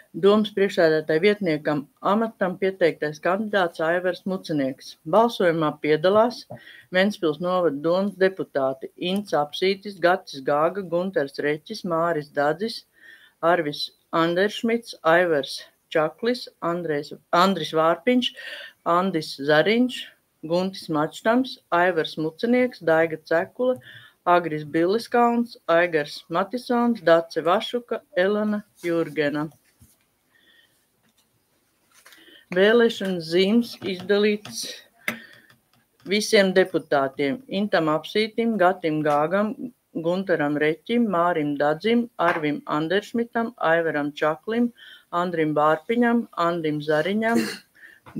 H: Domas priekšsēdētāju vietniekam amatam pieteiktais kandidāts Aivars Mucinieks. Balsojumā piedalās Ventspils novada domas deputāti Ints Apsītis, Gatis Gāga, Gunters Reķis, Māris Dadzis, Arvis Anderšmits, Aivars Čaklis, Andris Vārpiņš, Andis Zariņš, Guntis Mačtams, Aivars Mucinieks, Daiga Cekula, Agris Billiskauns, Aigars Matisons, Dace Vašuka, Elena Jurgena. Vēlēšanas zīmes izdalīts visiem deputātiem Intam Apsītim, Gatim Gāgam, Guntaram Reķim, Mārim Dadzim, Arvim Anderšmitam, Aivaram Čaklim, Andrim Vārpiņam, Andim Zariņam,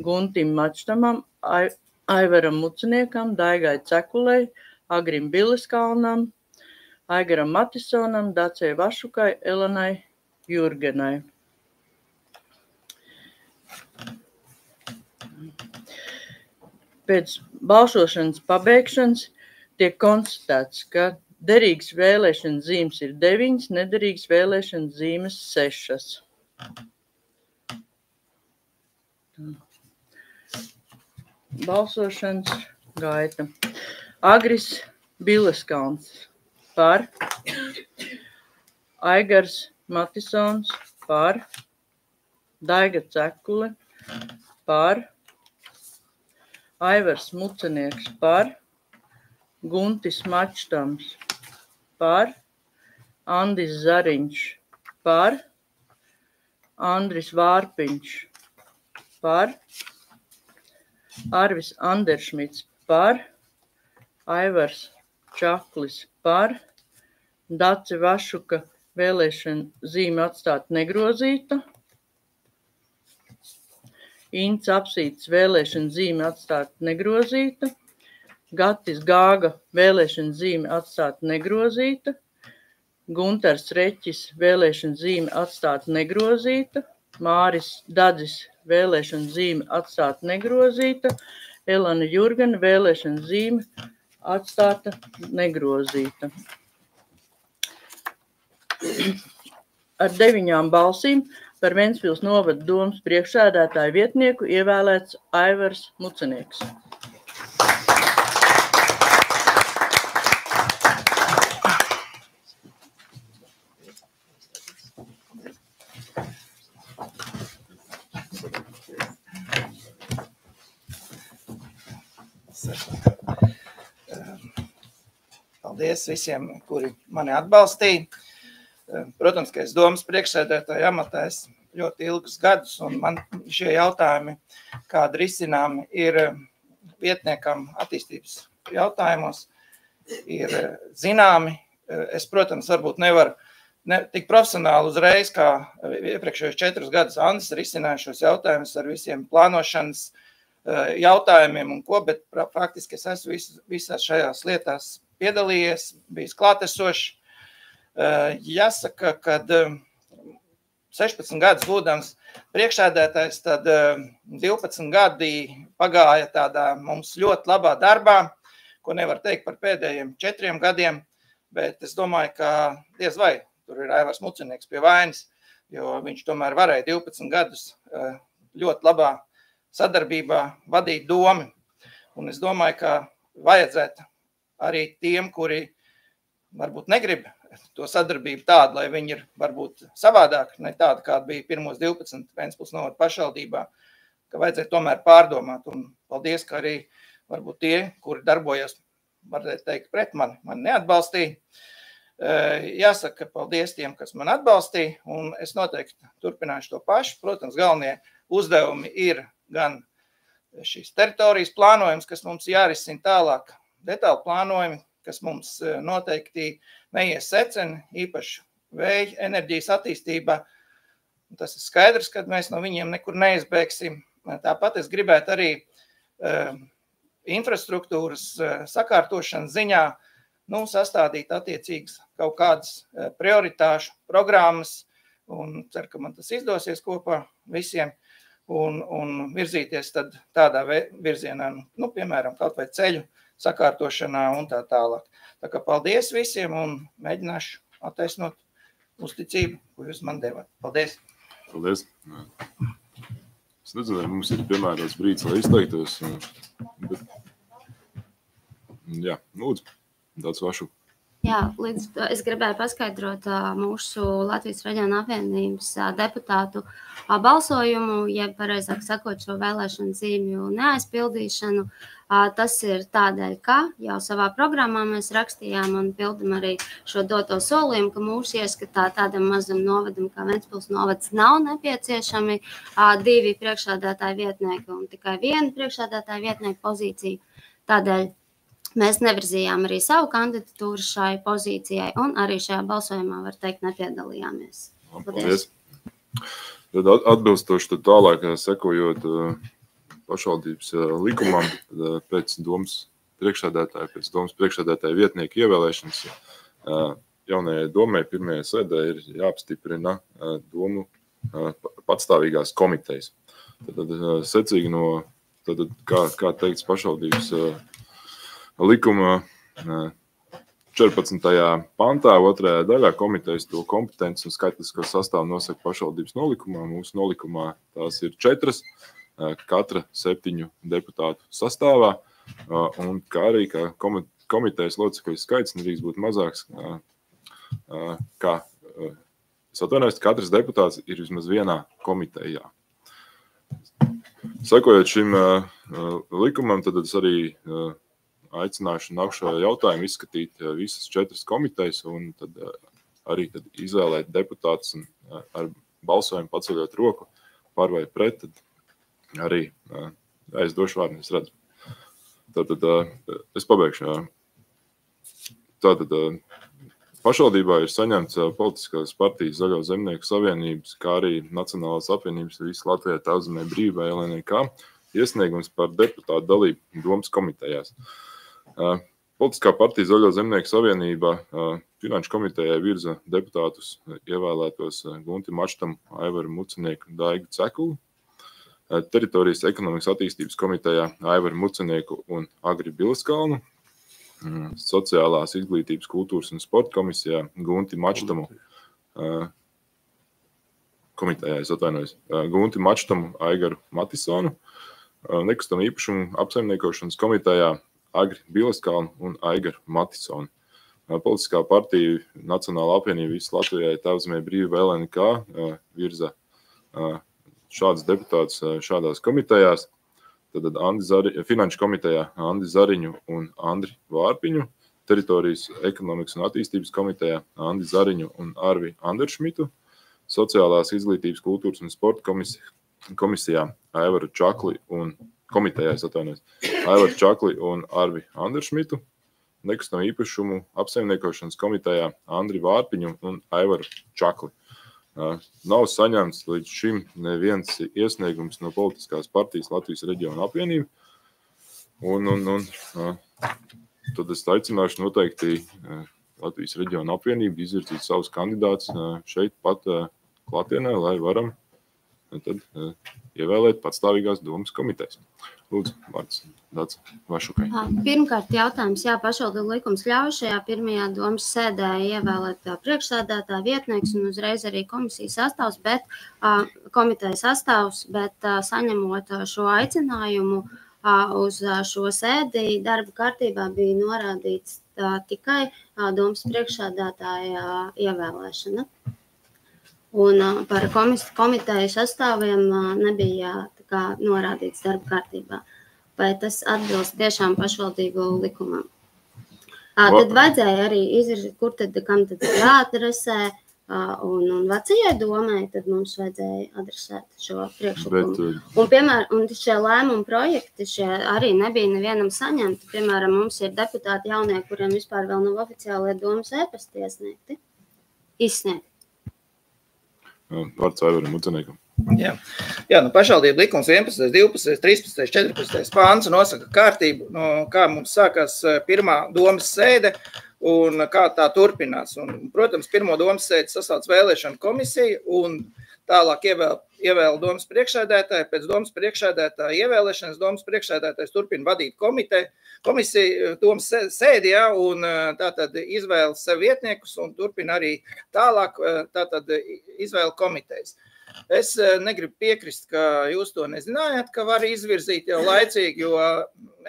H: Guntim Mačtamam, Aivaram Muciniekam, Daigai Cekulei, Agrim Billiskalnam, Aigaram Matisonam, Dacei Vašukai, Elenai Jurgenai. Pēc balsošanas pabeigšanas tiek konstatēts, ka derīgas vēlēšanas zīmes ir 9, nederīgas vēlēšanas zīmes 6. Balsošanas gaita. Agris Billiskauns par, Aigars Matisons par, Daiga Cekule par, Aivars Mucinieks par, Guntis Mačtams par, Andis Zariņš par, Andris Vārpiņš par, Arvis Anderšmits par, Aivars Čaklis par, Dace Vašuka vēlēšana zīme atstāt negrozīta, Ints Apsītis vēlēšana zīme atstāt negrozīta, Gatis Gāga vēlēšana zīme atstāt negrozīta, Gunters Reķis vēlēšana zīme atstāt negrozīta, Māris Dadzis vēlēšana zīme atstāt negrozīta, Elena Jurgena vēlēšana zīme atstāta negrozīta. Ar 9 balsīm par Ventspils novada domas priekšsēdētāju vietnieku ievēlēts Aivars Mucinieks.
B: Paldies visiem, kuri mani atbalstīja. Protams, ka es domas priekšsēdētāju amatā esmu ļoti ilgus gadus, un man šie jautājumi, kādi risinājumi ir vietniekam attīstības jautājumos, ir zināmi. Es, protams, varbūt nevaru tik profesionāli uzreiz, kā iepriekšējos 4 gadus Andis risināja šos jautājumus ar visiem plānošanas jautājumiem un ko, bet faktiski es esmu visās šajās lietās piedalījies, bijis klātesošs. Jāsaka, kad 16 gadus būdams priekšsēdētājs, tad 12 gadi pagāja tādā mums ļoti labā darbā, ko nevar teikt par pēdējiem 4 gadiem, bet es domāju, ka diez vai tur ir Aivars Mucinieks pie vainas, jo viņš tomēr varēja 12 gadus ļoti labā sadarbībā vadīt domu. Un es domāju, ka vajadzētu arī tiem, kuri varbūt negrib to sadarbību tādu, lai viņi ir varbūt savādāk, ne tāda, kāda bija pirmos 12 Ventspils novada pašvaldībā, ka vajadzētu tomēr pārdomāt. Un paldies, ka arī varbūt tie, kuri darbojas, varētu teikt, pret mani neatbalstīja. Jāsaka, paldies tiem, kas man atbalstīja, un es noteikti turpināšu to pašu. Protams, galvenie uzdevumi ir gan šīs teritorijas plānojums, kas mums jārisina tālāk, detāli plānojumi, kas mums noteikti neies seceni, īpaši vēja enerģijas attīstībā. Tas ir skaidrs, ka mēs no viņiem nekur neizbēgsim. Tāpat es gribētu arī infrastruktūras sakārtošanas ziņā sastādīt attiecīgas kaut kādas prioritāšu programmas, un ceru, ka man tas izdosies kopā visiem, un virzīties tad tādā virzienā, piemēram, kaut vai ceļu sakārtošanā un tā tālāk. Tā kā paldies visiem un mēģināšu attaisnot uzticību, ko jūs man devāt. Paldies!
I: Paldies! Es nezinu, vai mums ir piemērots brīdis, lai izteiktos, bet... Jā, lūdzu, tāds vašu.
D: Jā, es gribēju paskaidrot mūsu Latvijas reģiona apvienības deputātu balsojumu, ja pareizāk sakot šo vēlēšanu zīmju neaizpildīšanu. Tas ir tādēļ, ka jau savā programmā mēs rakstījām un pildam arī šo doto solījumu, ka mūsu ieskatā tādam mazam novadam kā Ventspils novads nav nepieciešami 2 priekšsēdētāju vietnieki un tikai 1 priekšsēdētāju vietnieku pozīciju. Tādēļ mēs nevirzījām arī savu kandidatūru šai pozīcijai un arī šajā balsojumā, var teikt, nepiedalījāmies.
I: Paldies. Tad atbilstoši tad tālāk sekojot pašvaldības likumam, pēc domas priekšsēdētāja vietnieku ievēlēšanas jaunajai domai pirmajai sēdē ir jāapstiprina domu patstāvīgās komitejas. Tad secīgi no, kā teikts pašvaldības likuma 14. pantā, 2. daļā komitejas to kompetences un skaitlisko sastāvu nosaka pašvaldības nolikumā. Mūsu nolikumā tās ir 4, katra 7 deputātu sastāvā, un kā arī komitejas locekļu skaits nedrīkst būt mazāks, kā es atvainojos, katrs deputāts ir vismaz vienā komitejā. Sakojot šim likumam, tad es arī aicināšu nākšo jautājumu izskatīt visas 4 komitejas un tad arī tad izvēlēt deputātus un ar balsojumu paceļot roku par vai pret, tad arī es došu vārdu, es redzu. Tātad es pabeigšu. Tātad pašvaldībā ir saņemts politiskās partijas Zaļo zemnieku savienības, kā arī Nacionālās apvienības Visa Latvijā Tautzemē brīvā LNK iesniegums par deputātu dalību domas komitejās. Politiskā partija Zaļo zemnieku savienība Finanšu komitejai virza deputātus ievēlētos Gunti Mačtam, Aivaru Mucenieku, Daigu Cekulu, Teritorijas ekonomikas attīstības komitejā Aivaru Mucenieku un Agri Bilaskalnu, Sociālās izglītības, kultūras un sporta komisijā Gunti Mačtamu, Gunti Mačtamu, Aigaru Matisonu, Nekustamā īpašuma apsaimniekošanas komitejā Agri Bilaskalnu un Aigaru Matisonu. Politiskā partija Nacionālā apvienība Visa Latvijai Tautzemē brīvā LNK virza šādus deputātus šādās komitejās. Tad Finanšu komitejā Andi Zariņu un Andri Vārpiņu, Teritorijas ekonomikas un attīstības komitejā Andi Zariņu un Arvi Anderšmitu, Sociālās izglītības, kultūras un sporta komisijā Aivaru Čakli un Aivaru Čakli un Arvi Anderšmitu, Nekustamā īpašumu apsaimniekošanas komitejā Andri Vārpiņu un Aivaru Čakli. Nav saņemts līdz šim neviens iesniegums no politiskās partijas Latvijas reģiona apvienība. Un tad es aicināšu noteikti Latvijas reģiona apvienību izvirzīt savus kandidātus šeit pat klātienē, lai varam tad ievēlēt patstāvīgās domas komitejas. Lūdzu, vārds Dāca Vašukai.
D: Pirmkārt jautājums, pašvaldību likums ļauj šajā pirmajā domas sēdē ievēlēt priekšsēdētāju vietnieks un uzreiz arī komisijas sastāvs, komitejas sastāvs, bet saņemot šo aicinājumu uz šo sēdi, darba kārtībā bija norādīts tikai domas priekšsēdētāja ievēlēšana. Un par komiteju sastāviem nebija norādīts darba kārtībā. Vai tas atbilst tiešām pašvaldību likumam? Tad vajadzēja arī izvirzīt, kam tad jāadresē, un vecajai domai tad mums vajadzēja adresēt šo priekšlikumu. Un šie lēmumu projekti arī nebija nevienam saņemti. Piemēram, mums ir deputāti jaunie, kuriem vispār vēl nav oficiālie domas e-pasti izsniegti.
I: Vārds Aivaram Muceniekam.
B: Jā, pašvaldību likums 11, 12, 13, 14 pāns nosaka kārtību, kā mums sākās pirmā domas sēde un kā tā turpinās. Un, protams, pirmo domas sēdi sasauc vēlēšanu komisiju un tālāk ievēl domas priekšsēdētāju, pēc domas priekšsēdētāja ievēlēšanas domas priekšsēdētājs turpina vadīt komisiju, domas sēdi, un tātad izvēl sev vietniekus un turpina arī tālāk tātad izvēl komitejas. Es negribu piekrist, ka jūs to nezinājāt, ka var izvirzīt jau laicīgi, jo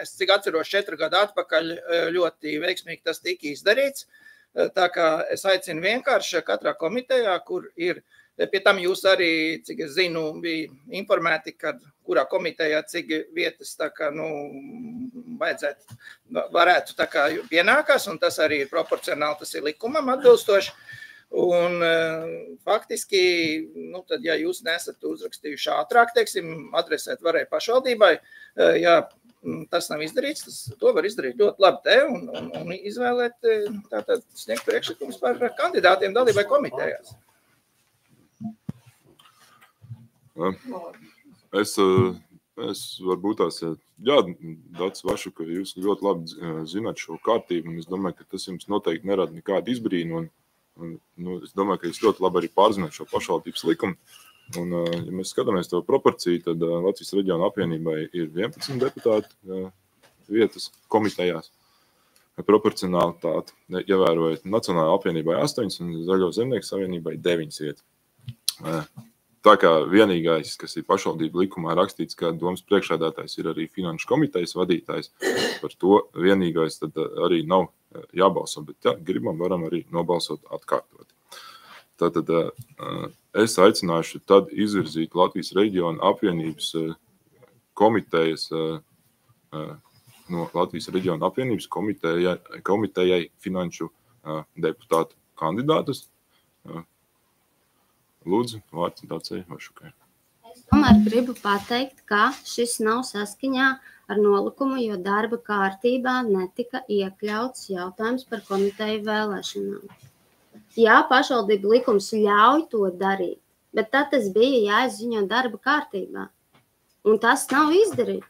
B: es, cik atceros, 4 gadu atpakaļ ļoti veiksmīgi tas tika izdarīts. Tā kā es aicinu vienkārši katrā komitejā, kur ir, pie tam jūs arī, cik es zinu, bija informēti, kad kurā komitejā cik vietas tā kā, varētu tā kā pienākās, un tas arī ir proporcionāli, tas ir likumam atbilstoši. Un faktiski, tad, ja jūs nesat uzrakstījuši ātrāk, teiksim, adresēt varēja pašvaldībai, ja tas nav izdarīts, to var izdarīt ļoti labi te un izvēlēt, tātad sniegt priekšlikumus par kandidātiem dalībai komitejās.
I: Es varbūt tās, Dats Vašuka, jūs ļoti labi zināt šo kārtību, un es domāju, ka tas jums noteikti nerada nekādu izbrīnu, un es domāju, ka jūs ļoti labi arī pārzināt šo pašvaldības likumu. Un, ja mēs skatāmies to proporciju, tad Latvijas reģiona apvienībai ir 11 deputāti vietas komitejās. Proporcionālitāti, ievērojot Nacionālajai apvienībai 8 un Zaļo zemnieku savienībai 9 vietas. Tā kā vienīgais, kas ir pašvaldību likumā rakstīts, ka domas priekšsēdētājs ir arī finanšu komitejas vadītājs, par to vienīgais tad arī nav jābalso, bet ja gribam, varam arī nobalsot atkārtot. Tātad es aicināšu tad izvirzīt Latvijas reģiona apvienības komitejas, no Latvijas reģiona apvienības komitejai finanšu deputātu kandidātus. Lūdzu, vārds Dacei Vašukai.
D: Es tomēr gribu pateikt, ka šis nav saskaņā ar nolikumu, jo darba kārtībā netika iekļauts jautājums par komiteju vēlēšanām. Jā, pašvaldību likums ļauj to darīt, bet tad tas bija jāizziņo darba kārtībā. Un tas nav izdarīts.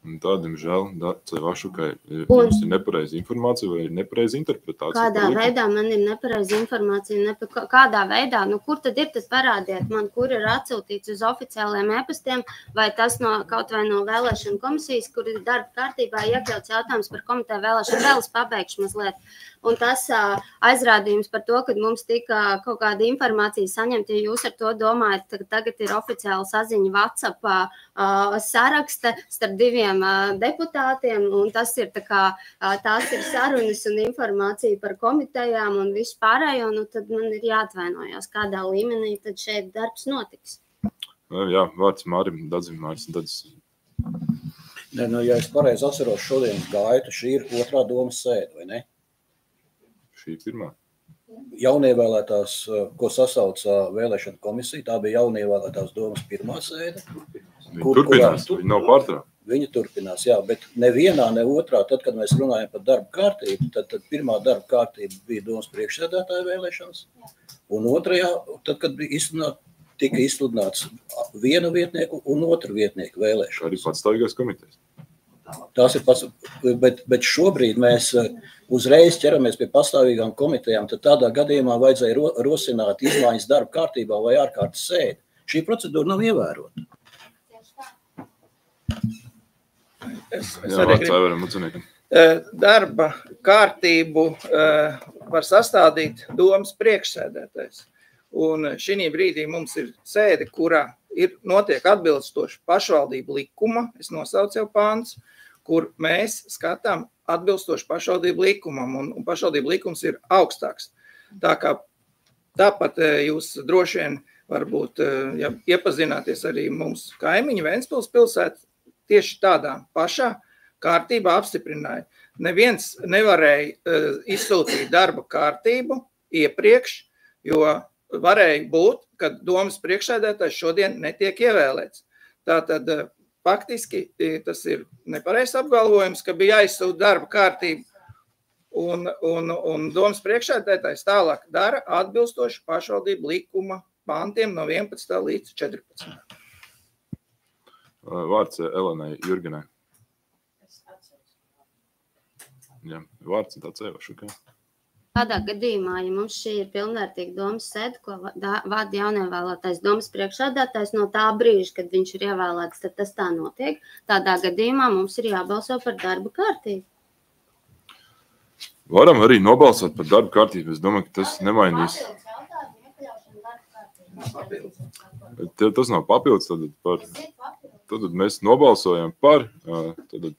I: Un tā, diemžēl, Dacei Vašukai, jums ir nepareiza informācija vai ir nepareiza interpretācija?
D: Kādā veidā man ir nepareiza informācija? Kādā veidā? Kur tad ir, tad parādiet man, kur ir atsūtīts uz oficiāliem e-pastiem, vai tas kaut vai no vēlēšanu komisijas, kur ir darba kārtībā iekļauts jautājums par komiteju vēlēšanu. Vēl es pabeigšu mazliet. Un tas aizrādījums par to, ka mums tika kaut kāda informācija saņemta, ja jūs ar to domājat, ka tagad ir oficiāla saziņa WhatsApp saraksta starp 2 deputātiem, un tas ir tās ir sarunas un informācija par komitejām un visu pārējo, tad man ir jāatvainojās, kādā līmenī tad šeit darbs notiks.
I: Jā, vārds Mārim Dadzim, Māris Dadzis.
E: Ja es pareizi atceros šodienas gaitu, šī ir 2. domas sēde, vai ne?
I: Šī pirmā.
E: Jaunievēlētās, ko sasauca vēlēšana komisija, tā bija jaunievēlētās domas pirmā sēde.
I: Viņi turpinās, viņi nav pārtraukt.
E: Viņi turpinās, jā, bet nevienā, ne otrā, tad, kad mēs runājam par darba kārtību, tad pirmā darba kārtība bija domas priekšsēdētāja vēlēšanas, un otrajā, tad, kad tika izsludināts 1 vietnieku un 2 vietnieku vēlēšanas.
I: Arī patstāvīgās komitejas.
E: Tās ir pats, bet šobrīd mēs uzreiz ķeramies pie pastāvīgām komitejām, tad tādā gadījumā vajadzēja rosināt izmaiņas darba kārtībā vai ārkārtas sēdi. Šī procedūra nav ievērota.
B: Darba kārtību var sastādīt domas priekšsēdētājs. Un šī brīdī mums ir sēde, kurā notiek atbilstoši pašvaldību likuma, es nosaucu jau pāns, kur mēs skatām atbilstoši pašvaldību likumam, un pašvaldību likums ir augstāks. Tāpat jūs droši vien varbūt, ja iepazināties arī mums kaimiņu Ventspils pilsētu, tieši tādā pašā kārtībā apstiprināja. Neviens nevarēja izsūtīt darba kārtību iepriekš, jo varēja būt, ka domas priekšsēdētājs šodien netiek ievēlēts. Tātad faktiski tas ir nepareizs apgalvojums, ka bija jāizsūta darba kārtība, un domas priekšsēdētājs tālāk dara atbilstoši pašvaldību likuma pantiem no 11. līdz 14.
I: Vārds Elenai Jurgenai. Jā, vārds Dacēvašukai.
D: Tādā gadījumā, ja mums šī ir pilnvērtīga domas sēde, ko vada jaunievēlētais domas priekšsēdētājs no tā brīža, kad viņš ir ievēlēts, tad tas tā notiek. Tādā gadījumā mums ir jābalso par darba kārtību.
I: Varam arī nobalsot par darba kārtību. Es domāju, ka tas nemainīs. Tas nav papildus. Tad mēs nobalsojam par. Tad,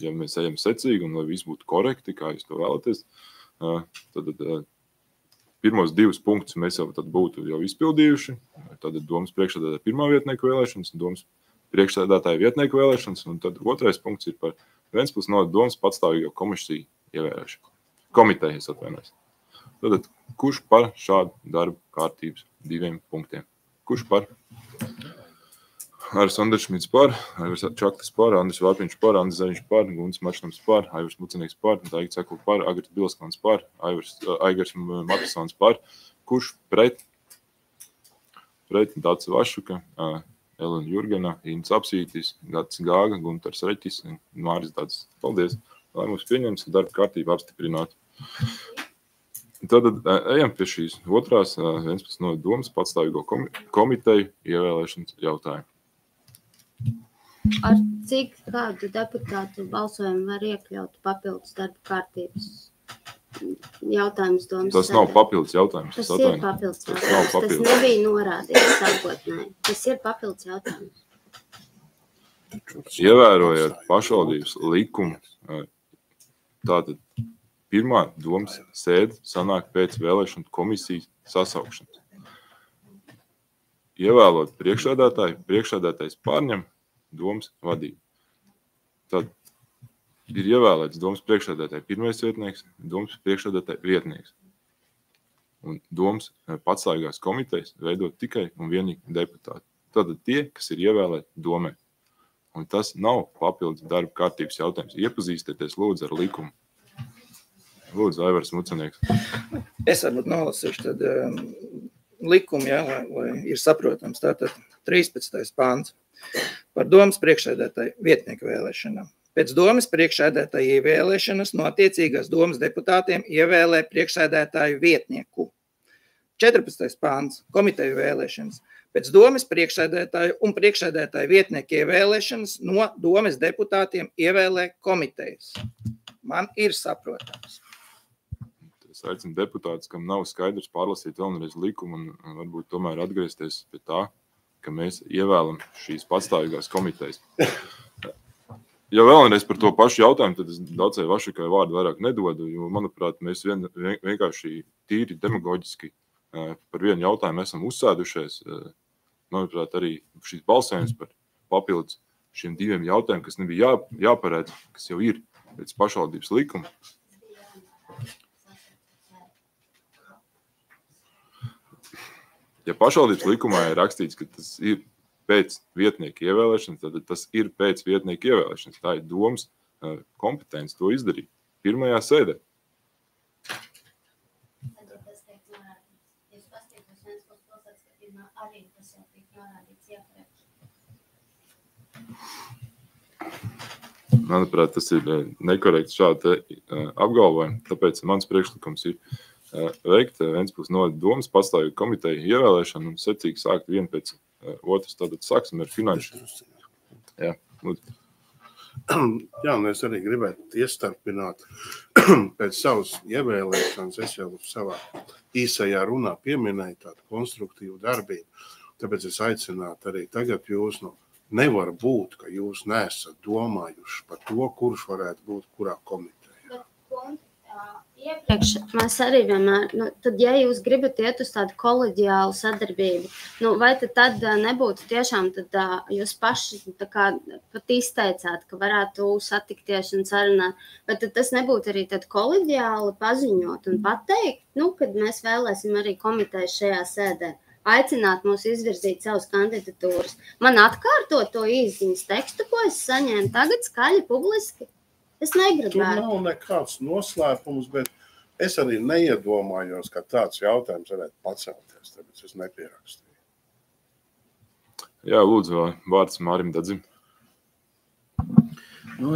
I: ja mēs ejam secīgi un lai viss būtu korekti, kā jūs to vēlaties, tad pirmos 2 punktus mēs jau tad būtu jau izpildījuši. Tad domas priekšsēdētāja pirmā vietnieku vēlēšanas, domas priekšsēdētāja vietnieku vēlēšanas, un tad 2. punkts ir par Ventspils novada domas patstāvīgo komisiju ievēlēšanu. Komitejas atvainojas. Tad kurš par šādu darbu kārtības 2 punktiem? Kurš par? Aivis Anderšmits par, Aivars Čaklis par, Andris Vārpiņš par, Andris Zariņš par, Gunts Mačnams par, Aivars Mucenīgs par, Daigi Cekula par, Agars Bilskons par, Aigars Matisons par. Kurš pret? Pret Dace Vašuka, Elena Jurgena, Ints Apsītis, Gats Gāga, Guntars Reķis un Māris Dacis. Paldies! Lai mums pieņems darba kārtību apstiprinātu. Tad ejam pie šīs otrās Ventspils novada domas patstāvīgo komiteju ievēlēšanas jautājumu.
D: Ar cik kādu deputātu balsojumu var iekļaut papildus darba kārtības jautājums domas
I: Tas nav papildus jautājums.
D: Tas ir papildus jautājums. Tas nebija norādīts sākotnēji. Tas ir papildus jautājums.
I: Ievērojot pašvaldības likumu, tātad pirmā domas sēde sanāk pēc vēlēšanu komisijas sasaukšanas. Ievēlot priekšsēdētāju, priekšsēdētājs pārņem domas vadību. Tad ir ievēlēts domas priekšsēdētāja pirmais vietnieks, domas priekšsēdētāja vietnieks. Un domas patstāvīgās komitejas veido tikai un vienīgi deputāti. Tātad tie, kas ir ievēlēti domē. Un tas nav papildus darba kārtības jautājums. Iepazīstieties lūdzu ar likumu. Lūdzu, Aivars Mucenieks.
B: Es varbūt nolasīšu tad likumu, ja, lai ir saprotams. Tātad 13. pāns par domas priekšsēdētāju vietnieku vēlēšanām. Pēc domas priekšsēdētāja ievēlēšanas no attiecīgās domas deputātiem ievēlē priekšsēdētāju vietnieku. 14. pāns komiteju vēlēšanas. Pēc domas priekšsēdētāju un priekšsēdētāju vietnieku ievēlēšanas no domas deputātiem ievēlē komitejas. Man ir saprotams.
I: Es aicinu deputātus, kam nav skaidrs pārlasīt vēlreiz likumu un varbūt tomēr atgriezties pie tā, ka mēs ievēlam šīs patstāvīgās komitejas. Ja vēlreiz par to pašu jautājumu, tad es Dacei Vašukai vārdu vairāk nedodu, jo, manuprāt, mēs vienkārši tīri demagoģiski par vienu jautājumu esam uzsēdušies. Manuprāt, arī šīs balsojums par papildus šiem 2 jautājumiem, kas nebija jāparēdz, kas jau ir pēc pašvaldības likuma. Ja pašvaldības likumā ir rakstīts, ka tas ir pēc vietnieka ievēlēšanas, tad tas ir pēc vietnieka ievēlēšanas. Tā ir domas kompetence to izdarīt pirmajā sēdē. Manuprāt, tas ir nekorekts šādi apgalvojumi, tāpēc mans priekšlikums ir veikt Ventspils novada domas patstāvīgu komiteju ievēlēšanu un secīgi sākt vienu pēc otras. Tātad sāksim ar finanšu. Jā, lūdzu.
J: Jā, un es arī gribētu iestarpināt pēc savas ievēlēšanas. Es jau savā īsajā runā pieminēju tādu konstruktīvu darbību. Tāpēc es aicinātu arī tagad jūs, nevar būt, ka jūs neesat domājuši par to, kurš varētu būt kurā komitejā.
D: Iepriekš mēs arī vienmēr, tad, ja jūs gribat iet uz tādu koleģiālu sadarbību, vai tad nebūtu tiešām, tad jūs paši tā kā pat izteicāt, ka varētu satikties un sarunāt, vai tad tas nebūtu arī tad koleģiāli paziņot un pateikt, kad mēs vēlēsim arī komiteju šajā sēdē, aicināt mūs izvirzīt savas kandidatūras. Man atkārtot to īsziņas tekstu, ko es saņēmu tagad skaļi publiski. Es negribētu.
J: Tur nav nekāds noslēpums, bet Es arī neiedomājos, ka tāds jautājums varētu pacelties, tāpēc es nepierakstīju.
I: Jā, lūdzu, vārds Mārim Dadzim.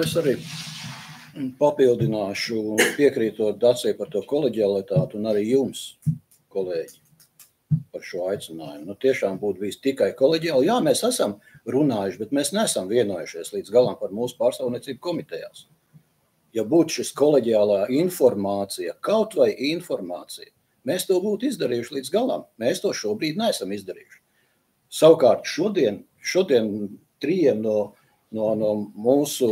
E: Es arī papildināšu, piekrītot Dacei par to koleģialitāti un arī jums, kolēģi, par šo aicinājumu. Tiešām būtu bijis tikai koleģiāli. Jā, mēs esam runājuši, bet mēs neesam vienojušies līdz galam par mūsu pārstāvniecību komitejās. Ja būtu šis koleģiālā informācija, kaut vai informācija, mēs to būtu izdarījuši līdz galam. Mēs to šobrīd neesam izdarījuši. Savukārt šodien 3 no mūsu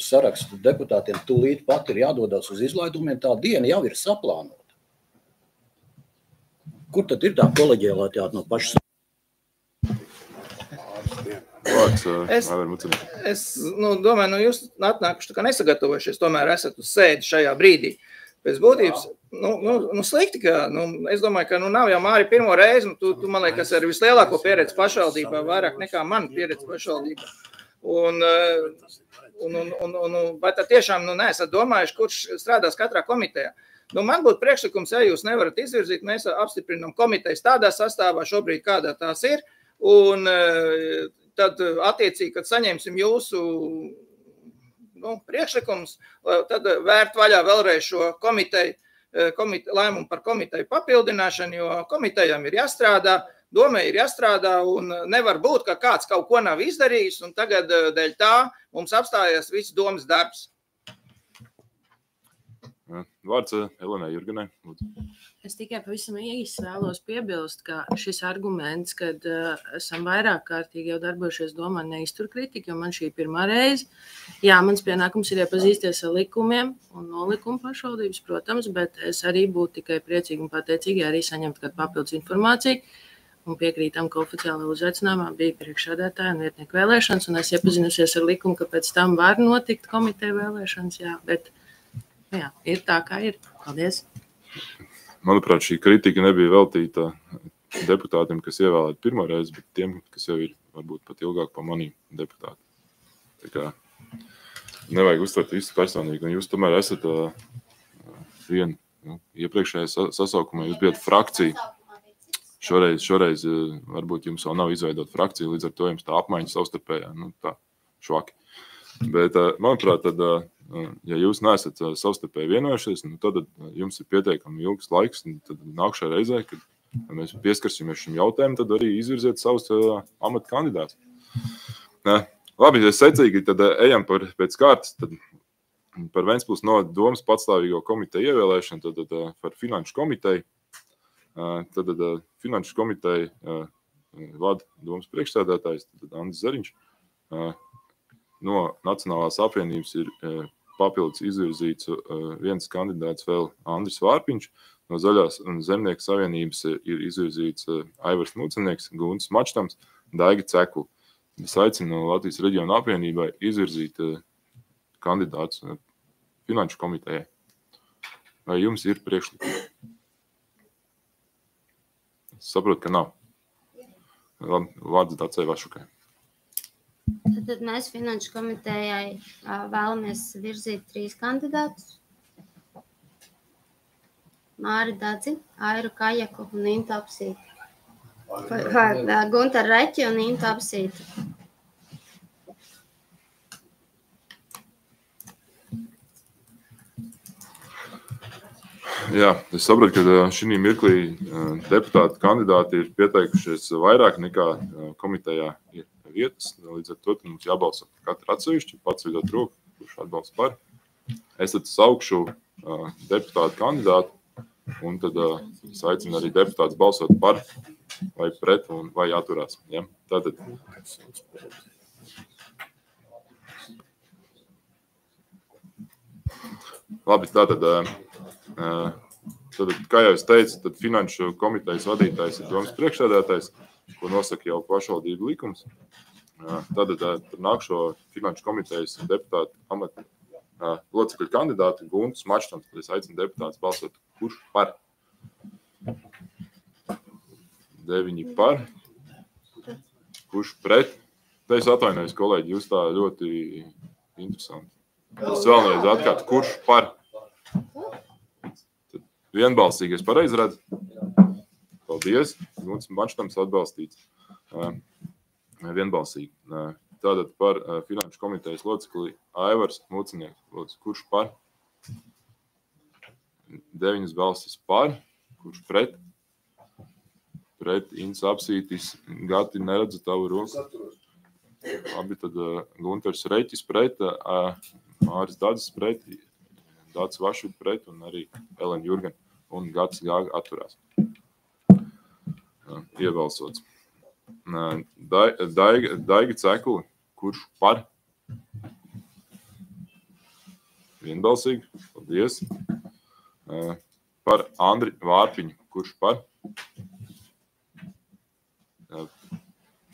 E: sarakstu deputātiem tūlīt pat ir jādodas uz izlaidumiem, tā diena jau ir saplānota. Kur tad ir tā koleģialitāte no pašas?
B: Es domāju, jūs atnākuši tā kā nesagatavojušies, tomēr esat uz sēdi šajā brīdī. Pēc būtības, slikti, ka, es domāju, ka nav jau Māri pirmo reizi, tu man liekas, ar vislielāko pieredzi pašvaldībā, vairāk nekā man pieredzi pašvaldībā. Vai tad tiešām neesat domājuši, kurš strādās katrā komitejā? Man būtu priekšlikums, ja jūs nevarat izvirzīt, mēs apstiprinām komitejas tādā sastāvā šobrīd, kādā tās ir, un tad attiecīgi, kad saņemsim jūsu priekšlikums, tad vērt vaļā vēlreiz šo lēmumu par komiteju papildināšanu, jo komitejām ir jāstrādā, domē ir jāstrādā, un nevar būt, ka kāds kaut ko nav izdarījis, un tagad dēļ tā mums apstājies viss domas darbs.
I: Vārds Elenai Jurganai.
K: Es tikai pavisam īsi vēlos piebilst, ka šis arguments, kad esam vairāk kārtīgi jau darbojušies domā, neiztur kritiku, jo man šī pirmā reize. Jā, mans pienākums ir iepazīsties ar likumiem un nolikumu pašvaldības, protams, bet es arī būtu tikai priecīgi un pateicīgi arī saņemt kādu papildus informāciju. Un piekrītam, ka oficiālā uzaicinājumā bija priekšsēdētāja un vietnieku vēlēšanas, un es iepazinusies ar likumu, ka pēc tam var notikt komiteja vēlēšanas, jā, bet jā, ir tā, kā ir. Paldies!
I: Manuprāt, šī kritika nebija veltīta deputātiem, kas ievēlēti pirmo reizi, bet tiem, kas jau ir varbūt pat ilgāk pa maniem deputāti. Tā kā nevajag uztvert visu personīgi, un jūs tomēr esat iepriekšējā sasaukumā, jūs bijat frakcija. Šoreiz varbūt jums vēl nav izveidot frakciju, līdz ar to jums tā apmaiņa savstarpējā, tā švaki. Bet, manuprāt, tad, ja jūs neesat savstarpēji vienojušies, tad jums ir pietiekami ilgs laiks, un tad nākšajā reizē, kad mēs pieskarsimies šim jautājumam, tad arī izvirziet savus amata kandidātus. Labi, ja secīgi, tad ejam pēc kārtas, tad par Ventspils novada domas patstāvīgo komiteju ievēlēšanu, tad par finanšu komiteju. Tad finanšu komiteju vada domas priekšsēdētājs, tad Andis Zariņš. No Nacionālās apvienības ir papildus izvirzīts viens kandidāts vēl Andris Vārpiņš. No Zaļās un Zemnieku savienības ir izvirzīts Aivars Mucenieks, Guntis Mačtams, Daiga Cekula. Es aicinu Latvijas reģionu apvienībai izvirzīt kandidātus finanšu komitejai. Vai jums ir priekšlikumi? Es saprotu, ka nav. Vārds Dacei Vašukai.
D: Tad mēs finanšu komitejai vēlamies virzīt 3 kandidātus. Māri Dadzi, Airu Kajaku un Intu Apsīti. Guntaru Reķi un Intu Apsīti.
I: Jā, es saprotu, ka šī mirklī deputāti kandidāti ir pieteikušies vairāk nekā komitejā ir vietas. Līdz ar to mums jābalso par katru atsevišķi, pats vidot roku, kurš atbalsta par. Es tad saukšu deputātu kandidātu, un tad es aicinu arī deputātus balsot par vai pret un vai atturās. Ja? Tātad. Labi, tātad, kā jau es teicu, tad finanšu komitejas vadītājs ir domas priekšsēdētājs, ko nosaka jau pašvaldību likums. Tad nākšo finanšu komitejas deputātu amata locekļu kandidātu Guntis Mačtams. Tad es aicinu deputātus balsot, kurš par? 9 par. Kurš pret? Te es atvainojos, kolēģi, jūs tā ļoti interesanti. Es vēlreiz atkārt, kurš par? Tad Vienbalsīgi, es pareizi redzu? Paldies. Gunts Mačtams atbalstīts. Vienbalsīgi. Tātad par Finanšu komitejas locekli Aivars Mucinieks. Lūdzu, kurš par? 9 balsis par. Kurš pret? Pret Ints Apsītis. Gati neredzu tavu roku. Labi, tad Gunters Reķis pret, Māris Dadzis pret, Dats Vašuk pret un arī Elena Jurgen un Gats Gāga atturās. Iebalsots. Daiga Cekuli, kurš par? Vienbalsīgi, paldies. Par Andri Vārpiņu, kurš par?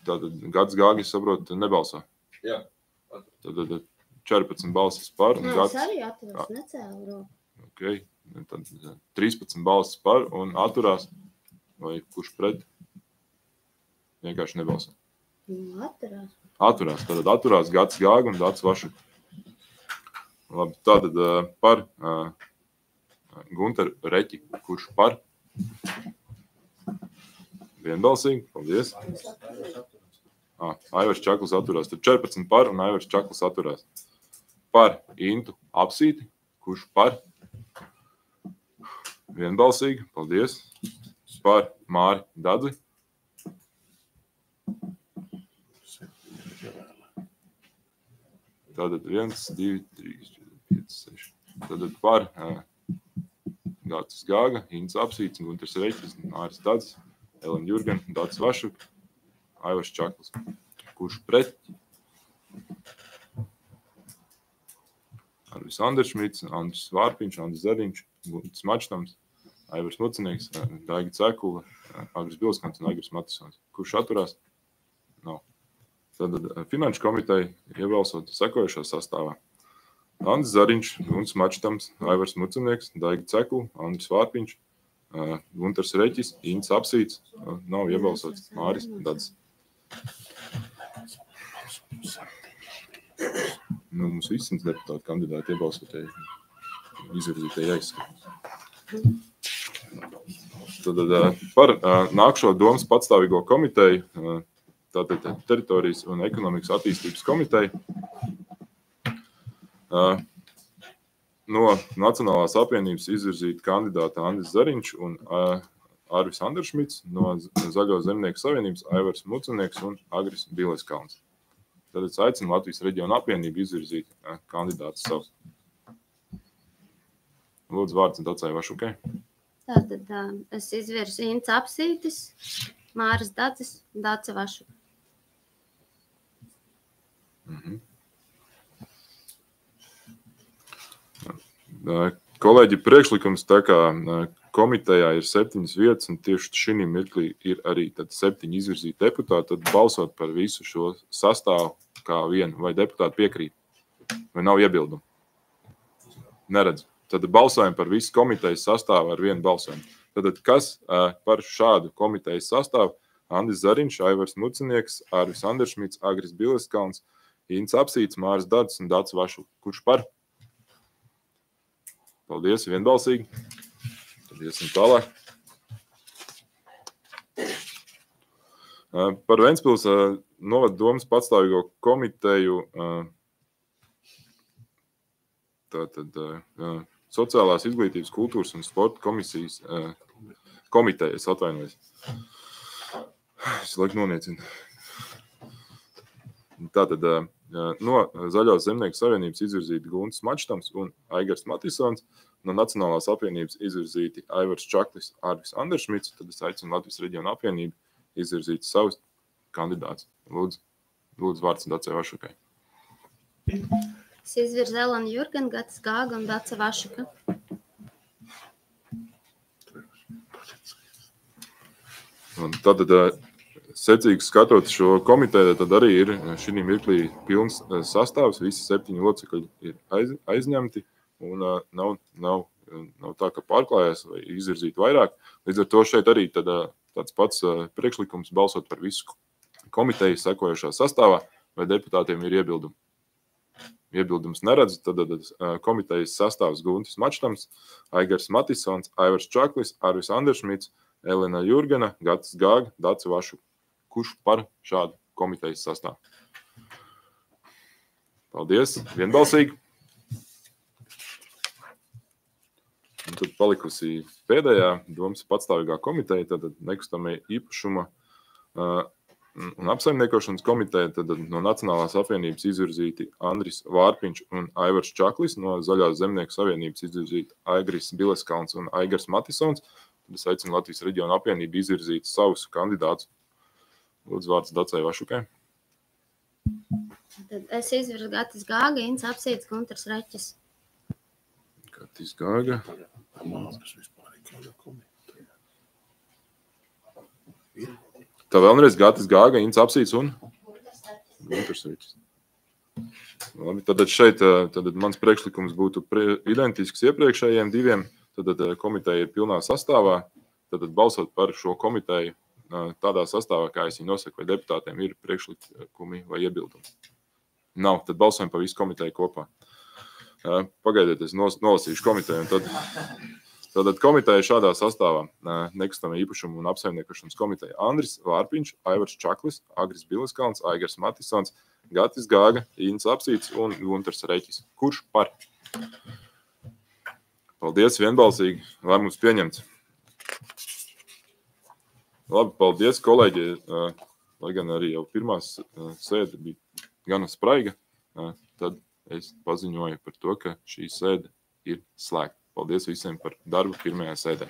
I: Tātad Gats Gāgi, saprotu, nebalso.
L: Jā.
I: Tad 14 balsis par.
D: Nē, es arī atturos, necēlu roku.
I: Ok, tad 13 balsis par un atturās. Vai kurš pret? Vienkārši nebalso.
D: Atturās.
I: Atturās, tātad atturās Gats Gāgi un Dats Vašuk. Labi, tātad par Gunteru Reķi, kurš par? Vienbalsīgi, paldies. Aivars Čakls atturās. Tad 14 par un Aivars Čakls atturās. Par Intu Apsīti, kurš par? Vienbalsīgi, paldies. Par Māri Dadzi. Tātad 1, 2, 3, 4, 5, 6. Tātad par Gācis Gāga, Ints Apsīts, Gunters Reķis, Māris Dadzis, Elena Jurgen, Dats Vašuk, Aivars Čakls. Kurš pret? Arvis Anderšmits, Andris Vārpiņš, Andris Zariņš, Guntis Mačtams, Aivars Mucinieks, Daiga Cekula, Agris Bilskants un Agris Matisons. Kurš atturās? Nav. Tad Finanšu komiteja iebalsot sekojušā sastāvā. Andris Zariņš, Guntis Mačtams, Aivars Mucinieks, Daiga Cekula, Andris Vārpiņš, Gunters Reķis, Ints Apsīts, nav iebalsots, Māris Dadzis. Mums visi deputāti kandidāti iebalsotie izvirzītie jāizskata. Tad par nākšo domas patstāvīgo komiteju, tātad teritorijas un ekonomikas attīstības komiteju, no Nacionālās apvienības izvirzīta kandidāta Andris Zariņš un Arvis Anderšmits, no Zaļo zemnieku savienības Aivars Mucinieks un Agris Bileskalns. Tad es aicinu Latvijas reģionu apvienību izvirzīt kandidātus savus. Lūdzu, vārds Dacai Vašukai.
D: Tātad es izvirzu Ints Apsītis, Māris Dadzis, Dace Vašuka.
I: Kolēģi, priekšlikums tā kā komitejā ir 7 vietas, un tieši šī mirklī ir arī 7 izvirzīti deputāti, tad balsot par visu šo sastāvu kā vienu, vai deputāti piekrīt, vai nav iebildumu. Neredzu. Tad balsojam par visu komitejas sastāvu ar vienu balsojumu. Tad kas par šādu komitejas sastāvu? Andris Zariņš, Aivars Mucinieks, Arvis Anderšmits, Agris Bileskalns, Ints Apsīts, Māris Dadzis un Dats Vašuk. Kurš par? Paldies, vienbalsīgi. Tad iesim tālāk. Par Ventspils novada domas patstāvīgo komiteju tātad sociālās izglītības, kultūras un sporta komisijas komitejas atvainojas. Es laiku noniecinu. Tātad no Zaļās zemnieku savienības izvirzīti Guntis Mačtams un Aigars Matisons, no Nacionālās apvienības izvirzīti Aivars Čaklis, Arvis Anderšmits, tad es aicinu Latvijas reģionu apvienību izvirzīt savus kandidātus. Lūdzu vārds Dacai Vašukai.
D: Es izvirzu Elenu Jurgen, Gats Gāga un Dace Vašuka.
I: Un tad secīgi skatot šo komiteju, tad arī ir šī mirklī pilns sastāvs, visi 7 locekļi ir aizņemti un nav tā, ka pārklājās vai izvirzīt vairāk. Līdz ar to šeit arī tāds pats priekšlikums balsot par visu komiteju sekojošā sastāvā, vai deputātiem ir iebildumi. Iebildumus neredzu, tad komitejas sastāvs Guntis Mačtams, Aigars Matisons, Aivars Čaklis, Arvis Anderšmits, Elena Jurgena, Gatis Gāga, Dace Vašu. Kurš par šādu komitejas sastāvu? Paldies, vienbalsīgi. Un tad palikusi pēdējā domas patstāvīgā komiteja, tad nekustamie īpašuma un apsaimniekošanas komiteja, tad no Nacionālās apvienības izvirzīti Andris Vārpiņš un Aivars Čaklis, no Zaļās zemnieku savienības izvirzīti Aigris Bileskalns un Aigars Matisons. Tad es aicinu Latvijas reģionu apvienību izvirzīt savus kandidātus. Lūdzu, vārds Dacei Vašukai.
D: Tad es izvirzu Gatis Gāga, Ints Apsīts, Guntars Reķis.
I: Gatis Gāga. Tā vēlreiz Gatis Gāga, Ints Apsīts un Guntars Reķis. Labi, tad šeit mans priekšlikums būtu identisks iepriekšējiem diviem. Tad komiteja ir pilnā sastāvā. Tad balsot par šo komiteju tādā sastāvā, kā es viņu nosaku, vai deputātiem ir priekšlikumi vai iebildumi. Nav, tad balsojam par visu komiteju kopā. Pagaidiet, es nolasīšu komiteju. Tad komiteja šādā sastāvā nekustamie īpašumu un apsaimniekošanas komiteja Andris Vārpiņš, Aivars Čaklis, Agris Bileskalns, Aigars Matisons, Gatis Gāga, Ints Apsīts un Guntars Reķis. Kurš par? Paldies, vienbalsīgi. Lēmums pieņemts. Labi, paldies, kolēģi. Lai gan arī jau pirmās sēde bija gana spraiga, tad es paziņoju par to, ka šī sēde ir slēgta. Paldies visiem par darbu pirmajā sēdē.